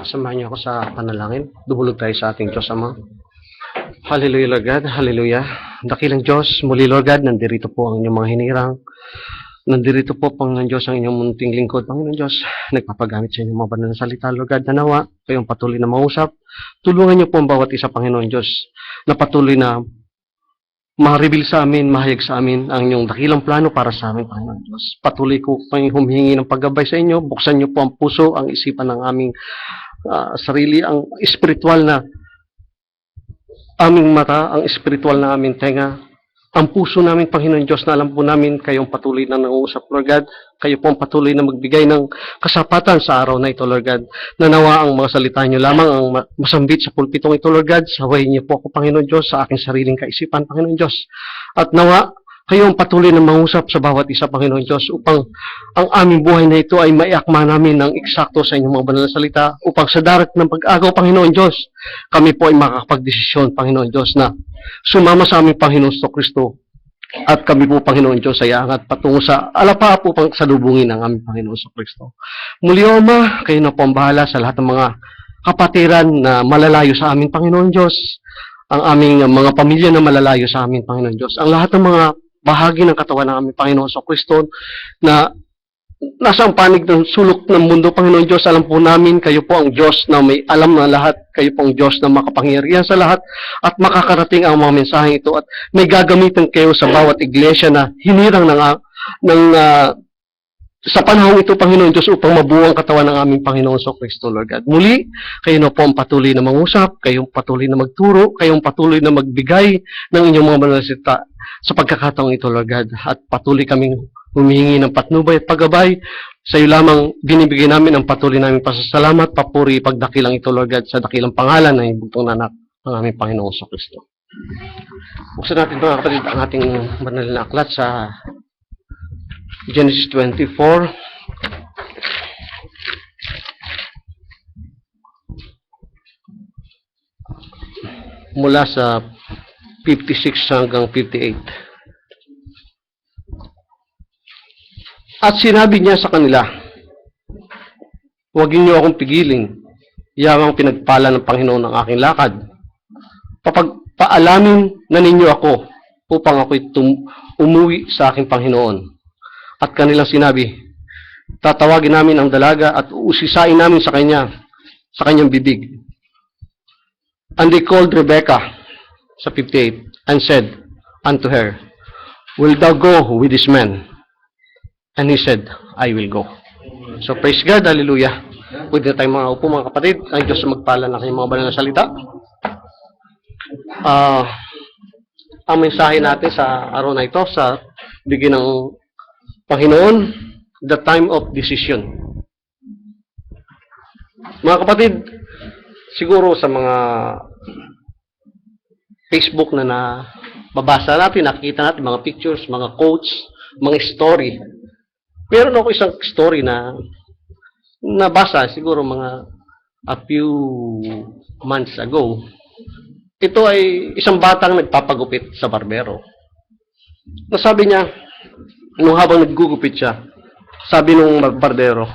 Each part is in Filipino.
Samahan niyo ako sa panalangin. Dumulog tayo sa ating Diyos Ama. Hallelujah, Lord God. Hallelujah. Dakilang Diyos, muli Lord God, nandirito po ang inyong mga hinirang. Nandirito po, Panginoon Diyos, ang inyong munting lingkod. Panginoon Diyos, nagpapagamit sa inyong mga banal na salita, Lord God, na nawa, kayong patuloy na mausap. Tulungan niyo po ang bawat isa, Panginoon Diyos, na patuloy na ma-reveal sa amin, mahayag sa amin ang inyong dakilang plano para sa amin, Panginoon Diyos. Patuloy ko pang humihingi ng paggabay sa inyo. Buksan niyo po ang puso, ang isipan ng aming sarili, ang espiritual na aming mata, ang espiritual na aming tenga, ang puso namin, Panginoon Diyos, na alam po namin kayong patuloy na nangungusap, Lord God. Kayo po ang patuloy na magbigay ng kasapatan sa araw na ito, Lord God. Nanawa ang mga salita niyo lamang ang masambit sa pulpitong ito, Lord God. Sawayin niyo po ako, Panginoon Diyos, sa aking sariling kaisipan, Panginoon Diyos. At nawa, kayo ang patuloy na mangusap sa bawat isa, Panginoon Diyos, upang ang aming buhay na ito ay maiakma namin ng eksakto sa inyong mga banal na salita, upang sa darat ng pag-agaw, Panginoon Diyos, kami po ay makakapagdesisyon, Panginoon Diyos, na sumama sa aming Panginoon Kristo. At kami po, Panginoon Diyos, ay angat patungo sa alapa po pang salubungin ng aming Panginoon Kristo. Muli, O Ama, kayo na po ang bahala sa lahat ng mga kapatiran na malalayo sa aming Panginoon Diyos, ang aming mga pamilya na malalayo sa aming Panginoon Diyos, ang lahat ng mga bahagi ng katawan ng aming Panginoon Kristo na nasa ang panig ng sulok ng mundo, Panginoon Diyos. Alam po namin, kayo po ang Diyos na may alam na lahat. Kayo po ang Diyos na makapangyarihan sa lahat at makakarating ang mga mensaheng ito at may gagamitin kayo sa bawat iglesia na hinirang sa panahon ito, Panginoon Diyos, upang mabuo ang katawan ng aming Panginoon Kristo, Lord God. Muli, kayo na po ang patuloy na mangusap, kayong patuloy na magturo, kayong patuloy na magbigay ng inyong mga banal na salita sa pagkakataong ito, Lord God. At patuloy kaming humihingi ng patnubay at paggabay. Sa iyo lamang binibigay namin ang patuloy namin pasasalamat, papuri, pagdakilang ito, Lord God, sa dakilang pangalan ng ibutong nanak ng aming Panginoon Kristo. Buksan natin, mga kapatid, ang ating banal na aklat sa Genesis 24. Mula sa 56 hanggang 58. At sinabi niya sa kanila, huwag niyo akong pigilin, yamang pinagpala ng Panginoon ang aking lakad. Paalamin na ninyo ako upang ako'y umuwi sa aking Panginoon. At kanilang sinabi, tatawagin namin ang dalaga at uusisain namin sa kanyang bibig. And they called Rebekah, sa 58, and said unto her, will thou go with this man? And he said, I will go. So praise God, hallelujah. Pwede na tayong mga upo, mga kapatid. Ang Diyos magpala ng kanyang mga banal na salita. Ang mensahe natin sa araw na ito, sa bigyan ng Panginoon, the time of decision. Mga kapatid, siguro sa mga Facebook na nababasa natin, nakikita natin mga pictures, mga quotes, mga story. Meron ako isang story na nabasa siguro mga a few months ago. Ito ay isang batang nagpapagupit sa barbero. Nasabi niya, nung habang naggugupit siya, sabi nung barbero,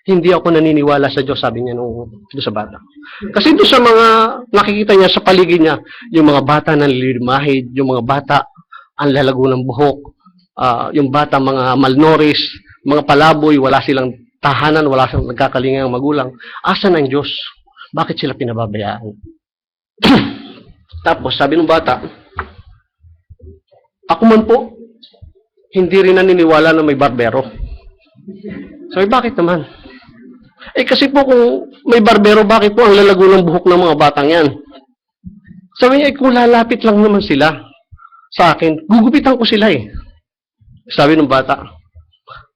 hindi ako naniniwala sa Diyos, sabi niya doon sa bata. Kasi doon sa mga nakikita niya sa paligid niya, yung mga bata na nalilimahid, yung mga bata ang lalago ng buhok, yung bata mga malnourished, mga palaboy, wala silang tahanan, wala silang nagkakalingang magulang. Asan ang Diyos? Bakit sila pinababayaan? Tapos sabi ng bata, ako man po, hindi rin naniniwala na may barbero. Sabi, bakit naman? Kasi po kung may barbero, bakit po ang lalago ng buhok ng mga batang yan? Sabi niya, kung lalapit lang naman sila sa akin, gugupitan ko sila eh. Sabi ng bata,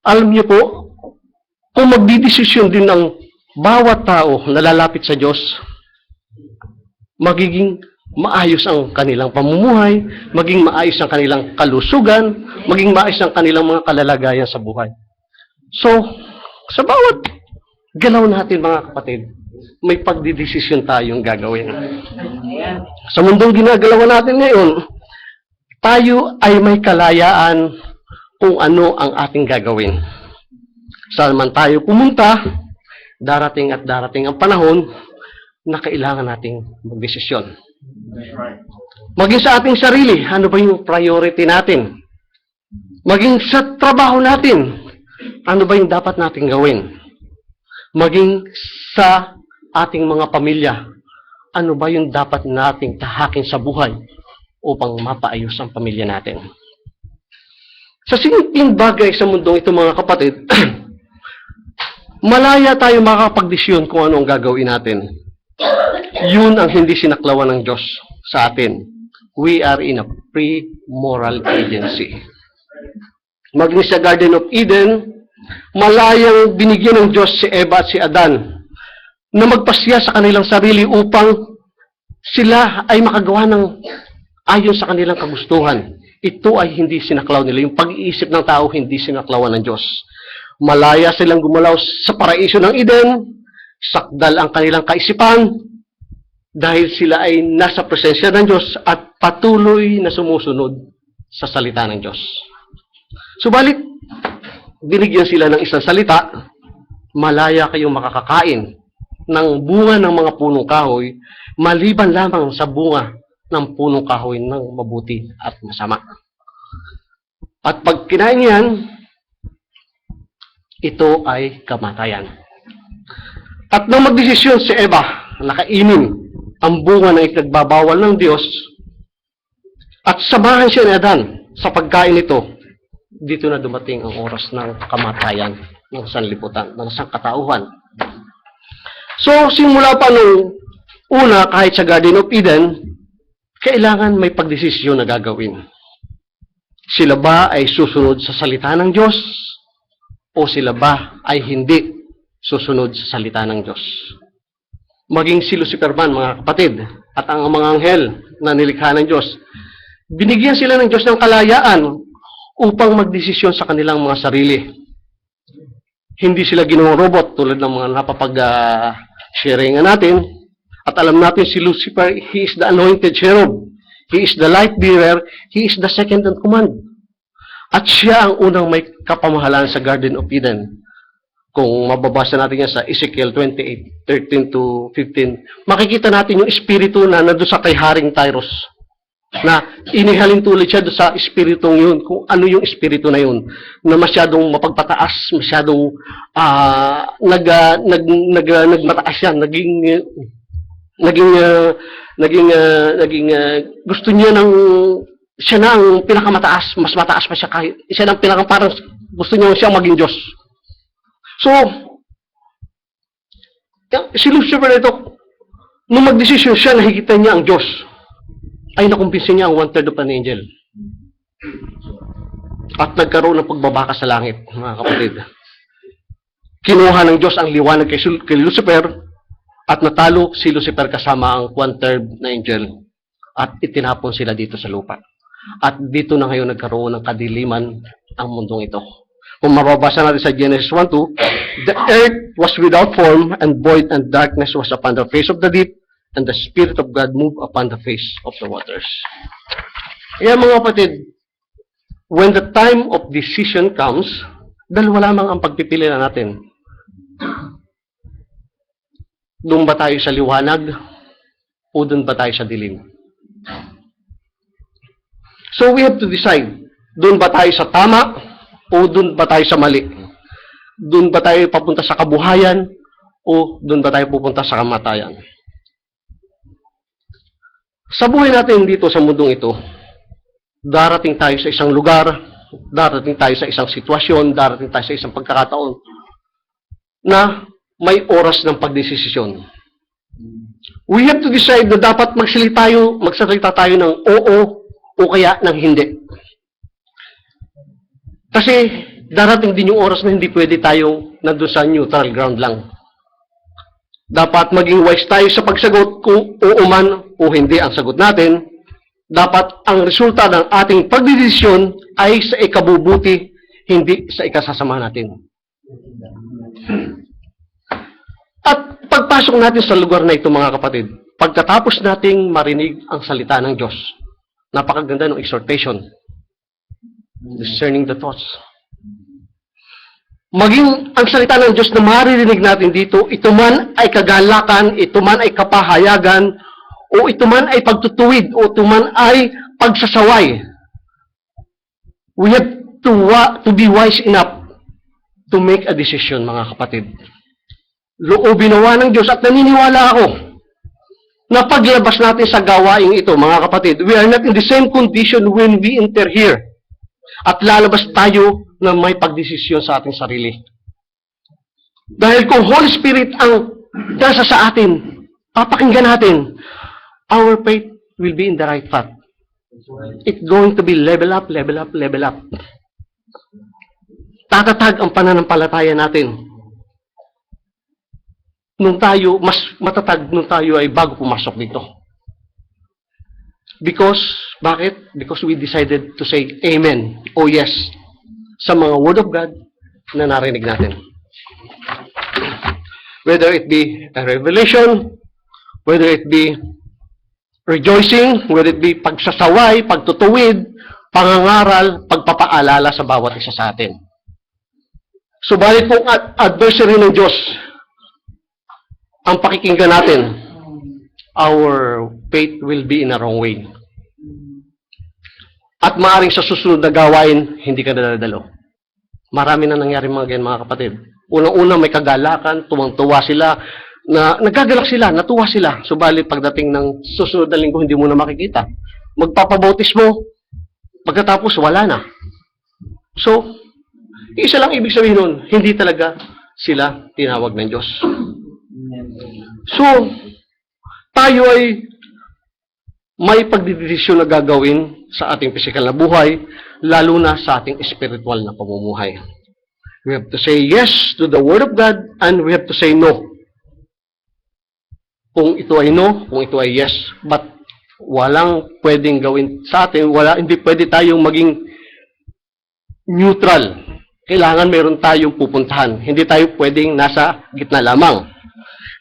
alam niyo po, kung magdidesisyon din ang bawat tao na lalapit sa Diyos, magiging maayos ang kanilang pamumuhay, maging maayos ang kanilang kalusugan, maging maayos ang kanilang mga kalalagayan sa buhay. So, sa bawat galaw natin, mga kapatid, may pagdidesisyon tayong gagawin. Sa mundong ginagalawan natin ngayon, tayo ay may kalayaan kung ano ang ating gagawin. Saan man tayo pumunta, darating at darating ang panahon na kailangan nating magdesisyon. Maging sa ating sarili, ano ba yung priority natin? Maging sa trabaho natin, ano ba yung dapat nating gawin? Maging sa ating mga pamilya, ano ba yung dapat nating tahakin sa buhay upang mapaayos ang pamilya natin? Sa simpleng bagay sa mundong ito, mga kapatid, malaya tayo makakapagdesisyon kung ano ang gagawin natin. Yun ang hindi sinaklawan ng Diyos sa atin. We are in a free moral agency. Maging sa Garden of Eden, malayang binigyan ng Diyos si Eva at si Adan na magpasya sa kanilang sarili upang sila ay makagawa ng ayon sa kanilang kagustuhan. Ito ay hindi sinaklaw nila. Yung pag-iisip ng tao, hindi sinaklawan ng Diyos. Malaya silang gumalaw sa paraiso ng Eden, sakdal ang kanilang kaisipan, dahil sila ay nasa presensya ng Diyos at patuloy na sumusunod sa salita ng Diyos. Subalit, binigyan sila ng isang salita, malaya kayong makakakain ng bunga ng mga punong kahoy, maliban lamang sa bunga ng punong kahoy ng mabuti at masama. At pag kinain yan, ito ay kamatayan. At nang magdesisyon si Eva, nakainin ang bunga na ikagbabawal ng Diyos, at samahan siya ni Adan sa pagkain nito, dito na dumating ang oras ng kamatayan ng sanlibutan, ng sangkatauhan. So, simula pa nung una, kahit sa Garden of Eden, kailangan may pagdesisyon na gagawin. Sila ba ay susunod sa salita ng Diyos o sila ba ay hindi susunod sa salita ng Diyos? Maging si Lucifer man, mga kapatid, at ang mga anghel na nilikha ng Diyos, binigyan sila ng Diyos ng kalayaan upang magdesisyon sa kanilang mga sarili. Hindi sila ginawang robot tulad ng mga napapag-sharingan natin. At alam natin si Lucifer, he is the anointed cherub. He is the light bearer. He is the second in command. At siya ang unang may kapamahalaan sa Garden of Eden. Kung mababasa natin yan sa Ezekiel 28:13 to 15, makikita natin yung espiritu na nandun sa kay Haring Tyros. Na inihalin tuloy siya doon sa espiritong yun, kung ano yung espiritu na yun, na masyadong mapagpataas, masyadong nagmataas yan, gusto niya ng, siya na ang pinakamataas, mas mataas pa siya kahit, siya na ang parang gusto niya siyang maging Diyos. So, si Lucifer ito, nung magdesisyon siya, nakikita niya ang Diyos, ay nakumbinsin niya ang 1/3 of an angel. At nagkaroon ng pagbabaka sa langit, mga kapatid. Kinuha ng Diyos ang liwanag kay Lucifer, at natalo si Lucifer kasama ang 1/3 na angel. At itinapon sila dito sa lupa. At dito na ngayon nagkaroon ng kadiliman ang mundong ito. Kung mababasa natin sa Genesis 1:2, the earth was without form and void, and darkness was upon the face of the deep, and the Spirit of God moved upon the face of the waters. Kaya mga kapatid, when the time of decision comes, dalawa lamang ang pagpipili na natin. Doon ba tayo sa liwanag o doon ba tayo sa dilim? So we have to decide, doon ba tayo sa tama o doon ba tayo sa mali? Doon ba tayo papunta sa kabuhayan o doon ba tayo pupunta sa kamatayan? Sa buhay natin dito sa mundong ito, darating tayo sa isang lugar, darating tayo sa isang sitwasyon, darating tayo sa isang pagkakataon na may oras ng pagdesisyon. We have to decide na dapat magsalita tayo ng oo o kaya ng hindi. Kasi darating din yung oras na hindi pwede tayong nandun sa neutral ground lang. Dapat maging wise tayo sa pagsagot kung oo man o hindi ang sagot natin. Dapat ang resulta ng ating pagdedesisyon ay sa ikabubuti, hindi sa ikasasama natin. At pagpasok natin sa lugar na ito, mga kapatid, pagkatapos nating marinig ang salita ng Diyos, napakaganda ng exhortation, discerning the thoughts. maging ang salita ng Diyos na maririnig natin dito, ito man ay kagalakan, ito man ay kapahayagan, o ito man ay pagtutuwid, o ito man ay pagsasaway. We have to be wise enough to make a decision, mga kapatid. Loobin nawa ng Diyos at naniniwala ako na paglabas natin sa gawaing ito, mga kapatid, we are not in the same condition when we enter here. At lalabas tayo na may pagdesisyon sa ating sarili. Dahil kung Holy Spirit ang nasa sa atin, papakinggan natin, our faith will be in the right path. It's going to be level up, level up, level up. Tatatag ang pananampalataya natin. Nung tayo, mas matatag nung tayo ay bago pumasok dito. Because, bakit? Because we decided to say Amen, o yes, sa mga Word of God na narinig natin. Whether it be a revelation, whether it be rejoicing, whether it be pagsasaway, pagtutuwid, pangangaral, pagpapaalala sa bawat isa sa atin. Subalit kung adversary ng Diyos ang pakikinggan natin, our faith will be in a wrong way. At maaaring sa susunod na gawain, hindi ka nadadalo. Marami na nangyari mga ganyan, mga kapatid. Unang-una may kagalakan, tuwang-tuwa sila, na nagagalak sila, natuwa sila. Subalit pagdating ng susunod na linggo, hindi mo na makikita. Magpapabautismo, pagkatapos wala na. So, isa lang ibig sabihin nun, hindi talaga sila tinawag ng Diyos. So, tayo ay may pagdidesisyon na gagawin sa ating physical na buhay, lalo na sa ating spiritual na pamumuhay. We have to say yes to the Word of God, and we have to say no. Kung ito ay no, kung ito ay yes, but walang pwedeng gawin sa atin, hindi pwede tayong maging neutral. Kailangan meron tayong pupuntahan. Hindi tayo pwedeng nasa gitna lamang.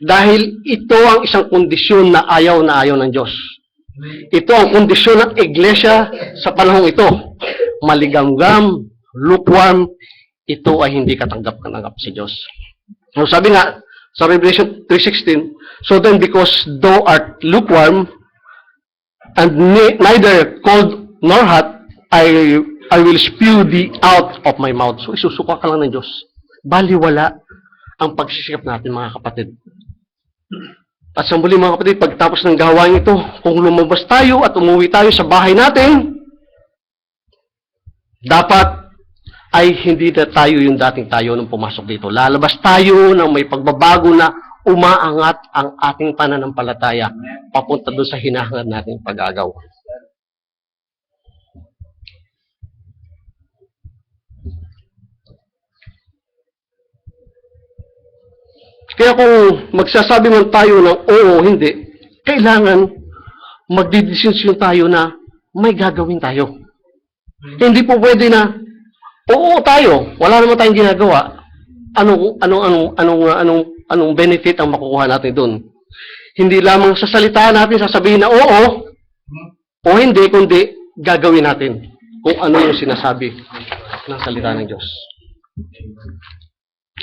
Dahil ito ang isang kondisyon na ayaw ng Diyos. Ito ang kondisyon ng iglesia sa panahong ito. Maligamgam, lukewarm, ito ay hindi katanggap-tanggap sa Diyos. So sabi nga, sa Revelation 3:16, so then because thou art lukewarm, and neither cold nor hot, I will spew thee out of my mouth. So isusuka ka lang ng Diyos. Baliwala ang pagsisikap natin, mga kapatid. At sa muli, mga kapatid, pagtapos ng gawain ito, kung lumabas tayo at umuwi tayo sa bahay natin, dapat ay hindi na tayo yung dating tayo nung pumasok dito. Lalabas tayo ng may pagbabago na umaangat ang ating pananampalataya papunta doon sa hinahangad nating pag-agaw. Kaya kung magsasabi man tayo ng oo o hindi, kailangan magdidesisyon tayo na may gagawin tayo. Hindi po pwede na oo tayo, wala naman tayong ginagawa. Anong benefit ang makukuha natin doon? Hindi lamang sa salita natin sasabihin na oo o hindi, kundi gagawin natin kung ano yung sinasabi ng salita ng Diyos.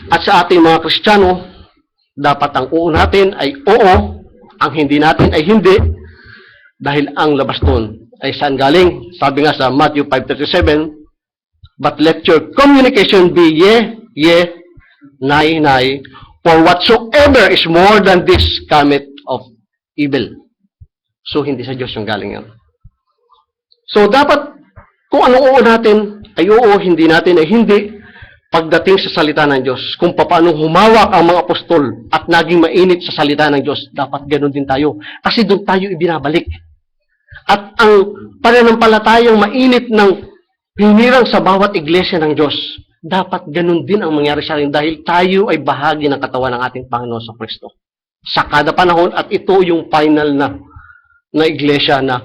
At sa ating mga Kristiyano, dapat ang oo natin ay oo, ang hindi natin ay hindi, dahil ang labas doon ay saan galing? Sabi nga sa Matthew 5:37, but let your communication be ye, ye, nay, nay, for whatsoever is more than this cometh of evil. So, hindi sa Diyos yung galing yan. So, dapat, kung anong oo natin ay oo, hindi natin ay hindi, pagdating sa salita ng Diyos, kung paano humawak ang mga apostol at naging mainit sa salita ng Diyos, dapat ganoon din tayo. Kasi doon tayo ibinabalik. At ang pananampalatayang mainit ng hinirang sa bawat iglesia ng Diyos, dapat ganoon din ang mangyari sa atin dahil tayo ay bahagi ng katawan ng ating Panginoon sa Kristo. Sa kada panahon, at ito yung final na iglesia na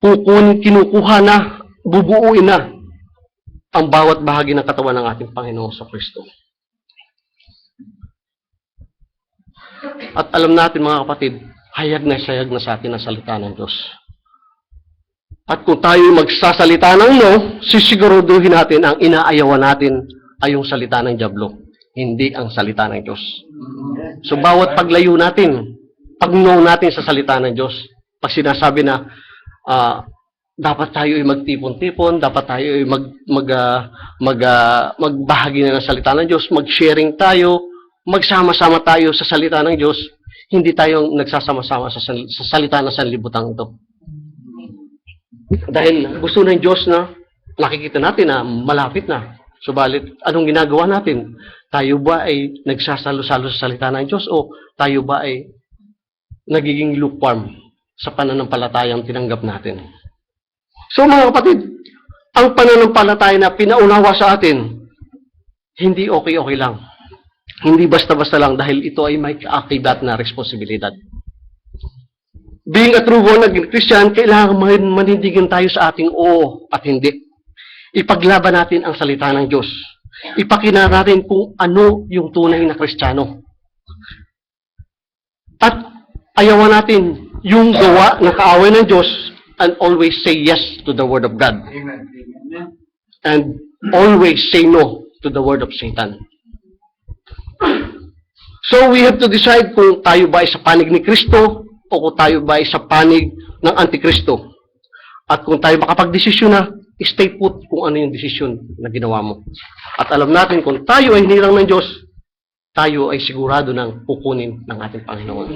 kinukuha na, bubuuin na ang bawat bahagi ng katawan ng ating Panginoon sa Kristo. At alam natin, mga kapatid, hayag na sa atin ang salita ng Diyos. At kung tayo magsasalita ng no, sisiguruduhin natin ang inaayawan natin ay yung salita ng dyablo. hindi ang salita ng Diyos. So, bawat paglayo natin, pag-no natin sa salita ng Diyos, pag sinasabi na, dapat tayo ay magtipon-tipon, dapat tayo ay magbahagi na ng salita ng Diyos, mag-sharing tayo, magsama-sama tayo sa salita ng Diyos, hindi tayo nagsasama-sama sa salita ng sanlibutan ito. Dahil gusto ng Diyos na nakikita natin na malapit na. Subalit, anong ginagawa natin? Tayo ba ay nagsasalo-salo sa salita ng Diyos o tayo ba ay nagiging lukewarm sa pananampalatayang tinanggap natin? So mga kapatid, ang pananampalataya na pinaunawa sa atin, hindi okay-okay lang. Hindi basta-basta lang dahil ito ay may kaakibat na responsibilidad. Being a true born-again Christian, kailangan manindigan tayo sa ating oo at hindi. Ipaglaban natin ang salita ng Diyos. Ipakita natin kung ano yung tunay na Kristiyano. At ayawan natin yung gawa na kaaway ng Diyos and always say yes to the Word of God. Amen. And always say no to the word of Satan. So we have to decide kung tayo ba ay sa panig ni Kristo o kung tayo ba ay sa panig ng Antikristo. At kung tayo makapag-desisyon na, stay put kung ano yung desisyon na ginawa mo. At alam natin kung tayo ay hinirang ng Diyos, tayo ay sigurado ng pupunin ng ating Panginoon.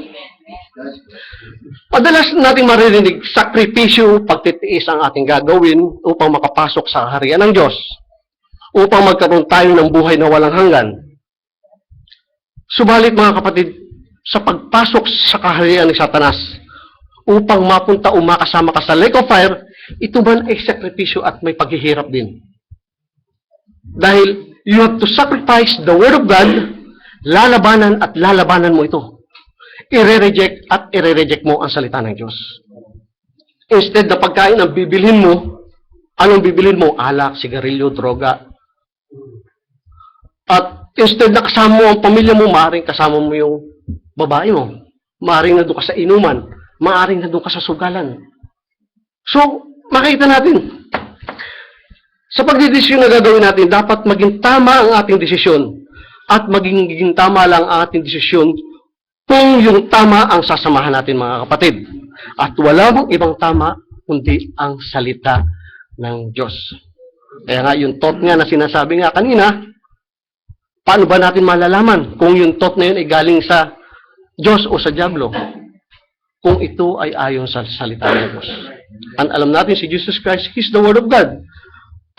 Madalas nating maririnig, sakripisyo, pagtitiis ang ating gagawin upang makapasok sa harian ng Diyos, upang magkaroon tayo ng buhay na walang hanggan. Subalit mga kapatid, sa pagpasok sa kaharian ni Satanas, upang mapunta o makasama ka sa lake of fire, ito man ay sakripisyo at may paghihirap din. Dahil you have to sacrifice the Word of God, lalabanan at lalabanan mo ito. I-reject at i-reject mo ang salita ng Diyos. Instead na pagkain ang bibilhin mo, anong bibilhin mo? Alak, sigarilyo, droga. At instead na kasama mo ang pamilya mo, maaaring kasama mo yung babae mo. Maaaring na doon ka sa inuman. Maaaring na doon ka sa sugalan. So, makita natin. Sa pagdidesisyon na gagawin natin, dapat maging tama ang ating desisyon. At maging tama lang ang ating desisyon kung yung tama ang sasamahan natin mga kapatid. At wala mong ibang tama kundi ang salita ng Diyos. Kaya nga yung thought nga na sinasabi nga kanina, paano ba natin malalaman kung yung thought na yun ay galing sa Diyos o sa Diablo? Kung ito ay ayon sa salita ng Diyos. And alam natin si Jesus Christ, He's the Word of God.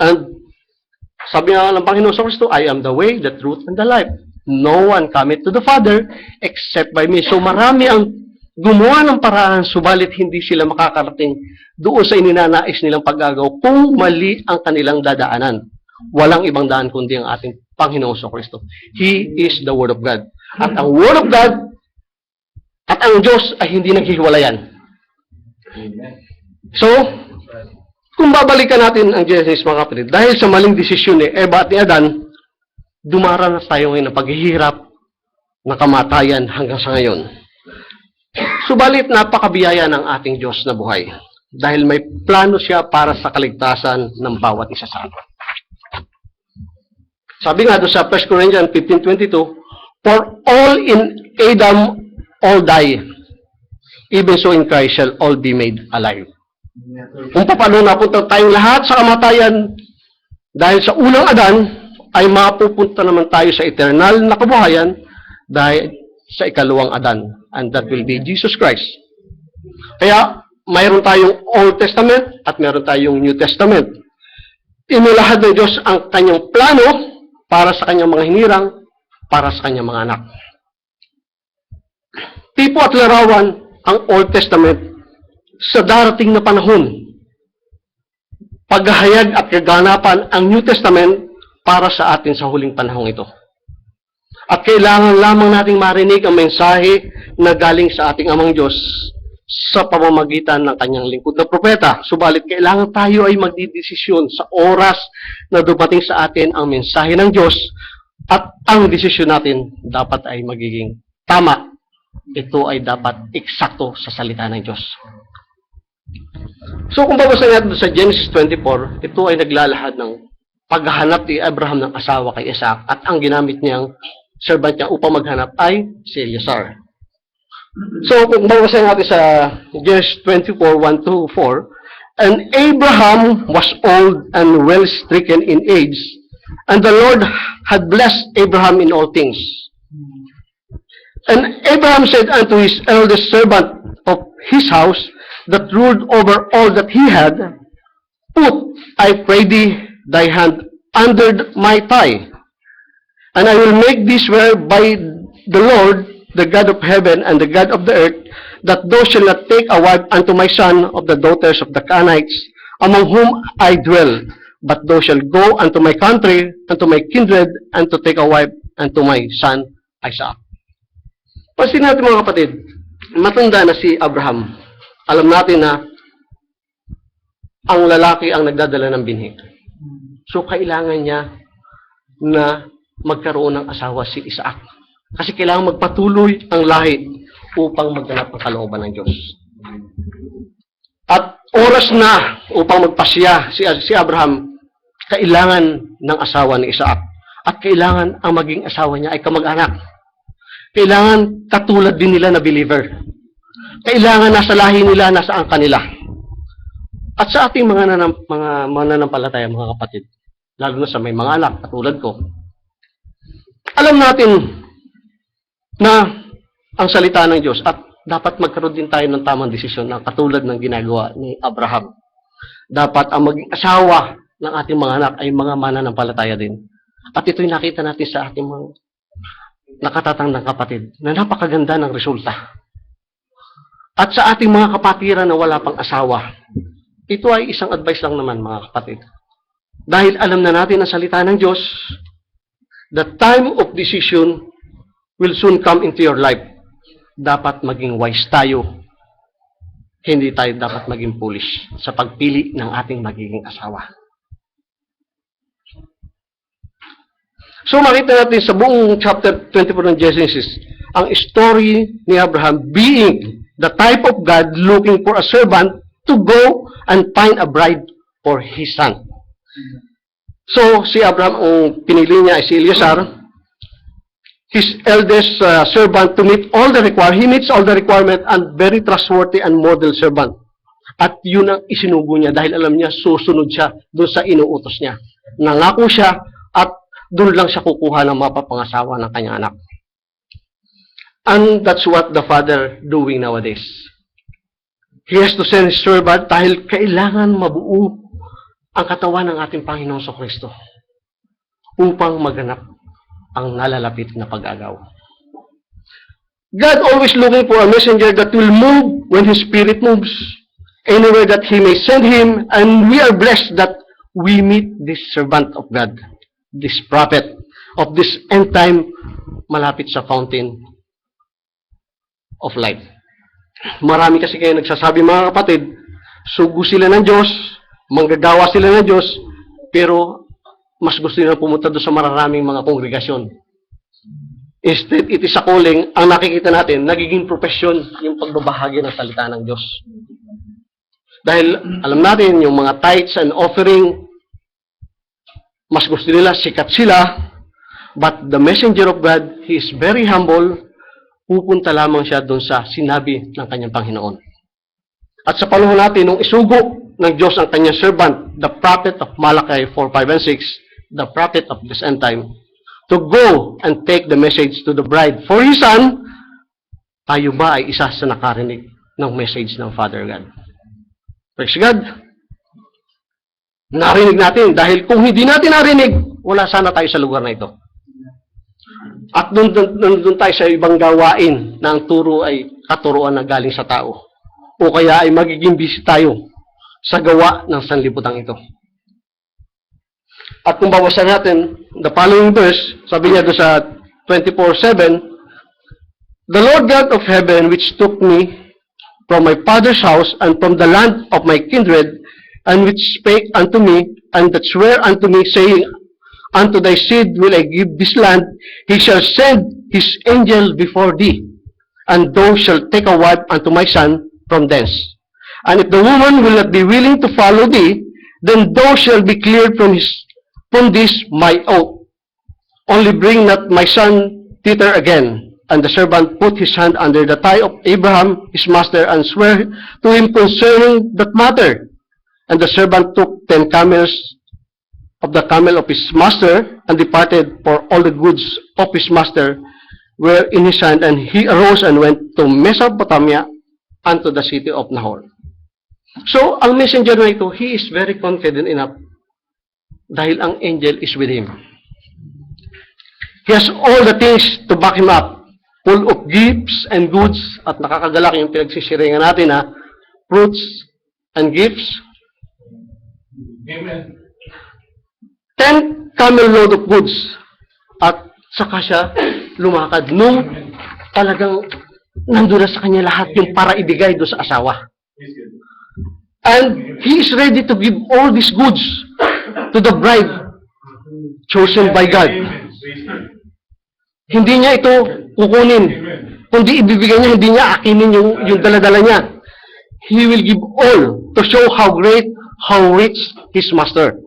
And sabi nga ng Panginoon sa Kristo, I am the way, the truth, and the life. No one cometh to the Father except by me. So marami ang gumawa ng paraan, subalit hindi sila makakarating doon sa ininanais nilang paggagaw kung mali ang kanilang dadaanan. Walang ibang daan kundi ang ating Panginoon sa Kristo. He is the Word of God. At ang Word of God at ang Diyos ay hindi naghihiwalayan. So, kung babalikan natin ang Genesis mga kapatid, dahil sa maling desisyon ni Eva at ni Adan, dumaranas tayo ngayon ng paghihirap, ng kamatayan hanggang sa ngayon. Subalit, napakabiyaya ng ating Diyos na buhay. Dahil may plano siya para sa kaligtasan ng bawat isa sa atin. Sabi nga doon sa 1 Corinthians 15:22, for all in Adam all die, even so in Christ shall all be made alive. Kung paano napunta tayong lahat sa kamatayan, dahil sa unang Adan, ay mapupunta naman tayo sa eternal na kabuhayan dahil sa ikalawang Adan. And that will be Jesus Christ. Kaya, mayroon tayong Old Testament at mayroon tayong New Testament. Inilahad ng Diyos ang kanyang plano para sa kanyang mga hinirang, para sa kanyang mga anak. Tipo at larawan ang Old Testament sa darating na panahon. Paghahayag at kaganapan ang New Testament para sa atin sa huling panahong ito. At kailangan lamang nating marinig ang mensahe na galing sa ating Amang Diyos sa pamamagitan ng kanyang lingkod na propeta. Subalit kailangan tayo ay magdidesisyon sa oras na dumating sa atin ang mensahe ng Diyos at ang desisyon natin dapat ay magiging tama. Ito ay dapat eksakto sa salita ng Diyos. So kung babasahin natin sa Genesis 24, ito ay naglalahad ng paghahanap ni Abraham ng asawa kay Isaac at ang ginamit niyang servant niya upang maghanap ay si Eleazar. So, kung mabasahin natin sa Genesis 24, 1-4, and Abraham was old and well stricken in age, and the Lord had blessed Abraham in all things. And Abraham said unto his eldest servant of his house, that ruled over all that he had, put, I pray thee, thy hand under my thigh, and I will make thee swear by the Lord, the God of heaven and the God of the earth, that thou shalt not take a wife unto my son of the daughters of the Canaanites, among whom I dwell, but thou shalt go unto my country, unto my kindred, and to take a wife unto my son Isaac. Pansin natin mga kapatid, matanda na si Abraham. Alam natin na ang lalaki ang nagdadala ng binhi. So kailangan niya na magkaroon ng asawa si Isaac. Kasi kailangan magpatuloy ang lahi upang magganap ang kalooban ng Diyos. At oras na upang magpasya si Abraham, kailangan ng asawa ni Isaac. At kailangan ang maging asawa niya ay kamag-anak. Kailangan katulad din nila na believer. Kailangan nasa lahi nila, nasa ang kanila. At sa ating mga mananampalataya, mga kapatid, lalo na sa may mga anak, katulad ko, alam natin na ang salita ng Diyos at dapat magkaroon din tayo ng tamang desisyon na katulad ng ginagawa ni Abraham. Dapat ang maging asawa ng ating mga anak ay mga mananampalataya din. At ito'y nakita natin sa ating mga nakatatandang kapatid na napakaganda ng resulta. At sa ating mga kapatiran na wala pang asawa, ito ay isang advice lang naman mga kapatid. Dahil alam na natin ang salita ng Diyos, the time of decision will soon come into your life. Dapat maging wise tayo. Hindi tayo dapat maging foolish sa pagpili ng ating magiging asawa. So makita natin sa buong chapter 24 ng Genesis, ang story ni Abraham being the type of God looking for a servant to go and find a bride for his son. So si Abraham, ang pinili niya ay si Eleazar, his eldest servant to meet all the requirements. He meets all the requirements and very trustworthy and model servant. At yun ang isinugo niya dahil alam niya susunod siya doon sa inuutos niya. Nangako siya at doon lang siya kukuha ng mapapangasawa ng kanyang anak. And that's what the father doing nowadays. He has to send his servant dahil kailangan mabuo ang katawan ng ating Panginoon sa Kristo upang maganap ang nalalapit na pag-agaw. God always looking for a messenger that will move when His Spirit moves, anywhere that He may send him, and we are blessed that we meet this servant of God, this prophet of this end time, malapit sa fountain of life. Marami kasi kayo nagsasabi mga kapatid, sugo sila ng Diyos, manggagawa sila ng Diyos, pero mas gusto nila pumunta doon sa mararaming mga kongregasyon. Instead, it is a calling, ang nakikita natin, nagiging profession yung pagbabahagi ng salita ng Diyos. Dahil alam natin, yung mga tithes and offering, mas gusto nila, sikat sila, but the messenger of God, he is very humble, pupunta lamang siya doon sa sinabi ng kanyang Panginoon. At sa panahon natin, nung isugo ng Diyos ang kanyang servant, the prophet of Malachi 4, 5, and 6, the prophet of this end time, to go and take the message to the bride for his son, tayo ba ay isa sa nakarinig ng message ng Father God? Praise God! Narinig natin, dahil kung hindi natin narinig, wala sana tayo sa lugar na ito. At doon tayo sa ibang gawain na ang turo ay katuruan na galing sa tao. O kaya ay magiging busy tayo sa gawa ng sanlibutan ito. At kung bawasan natin, the following verse, sabi niya doon sa 24:7, the Lord God of heaven, which took me from my father's house and from the land of my kindred, and which spake unto me, and that sware unto me, saying, unto thy seed will I give this land, he shall send his angel before thee, and thou shalt take a wife unto my son from thence. And if the woman will not be willing to follow thee, then thou shalt be cleared from this my oath. Only bring not my son thither again. And the servant put his hand under the thigh of Abraham, his master, and swore to him concerning that matter. And the servant took 10 camels of the camel of his master, and departed, for all the goods of his master were in his hand, and he arose and went to Mesopotamia, unto the city of Nahor. So, ang messenger na ito, he is very confident enough, dahil ang angel is with him. He has all the things to back him up, full of gifts and goods, at nakakagalak yung pinagsisiringan natin na fruits and gifts. Amen. 10 camel load of goods, at saka siya lumakad nung talagang nandun na sa kanya lahat yung para ibigay do sa asawa. And he is ready to give all these goods to the bride chosen by God. Hindi niya ito kukunin, kundi ibibigay niya, hindi niya akinin yung daladala niya. He will give all to show how great, how rich his master.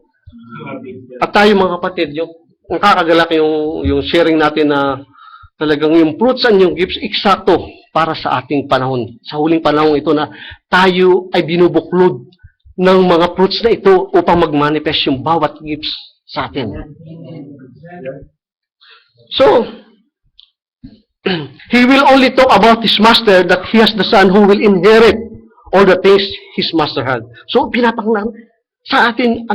At tayo mga kapatid, yung kakagalak yung sharing natin na talagang yung fruits and yung gifts, eksakto para sa ating panahon. Sa huling panahon ito na tayo ay binubuklod ng mga fruits na ito upang mag-manifest yung bawat gifts sa atin. So, he will only talk about his master that he has the son who will inherit all the things his master had. So, pinapanglan sa atin,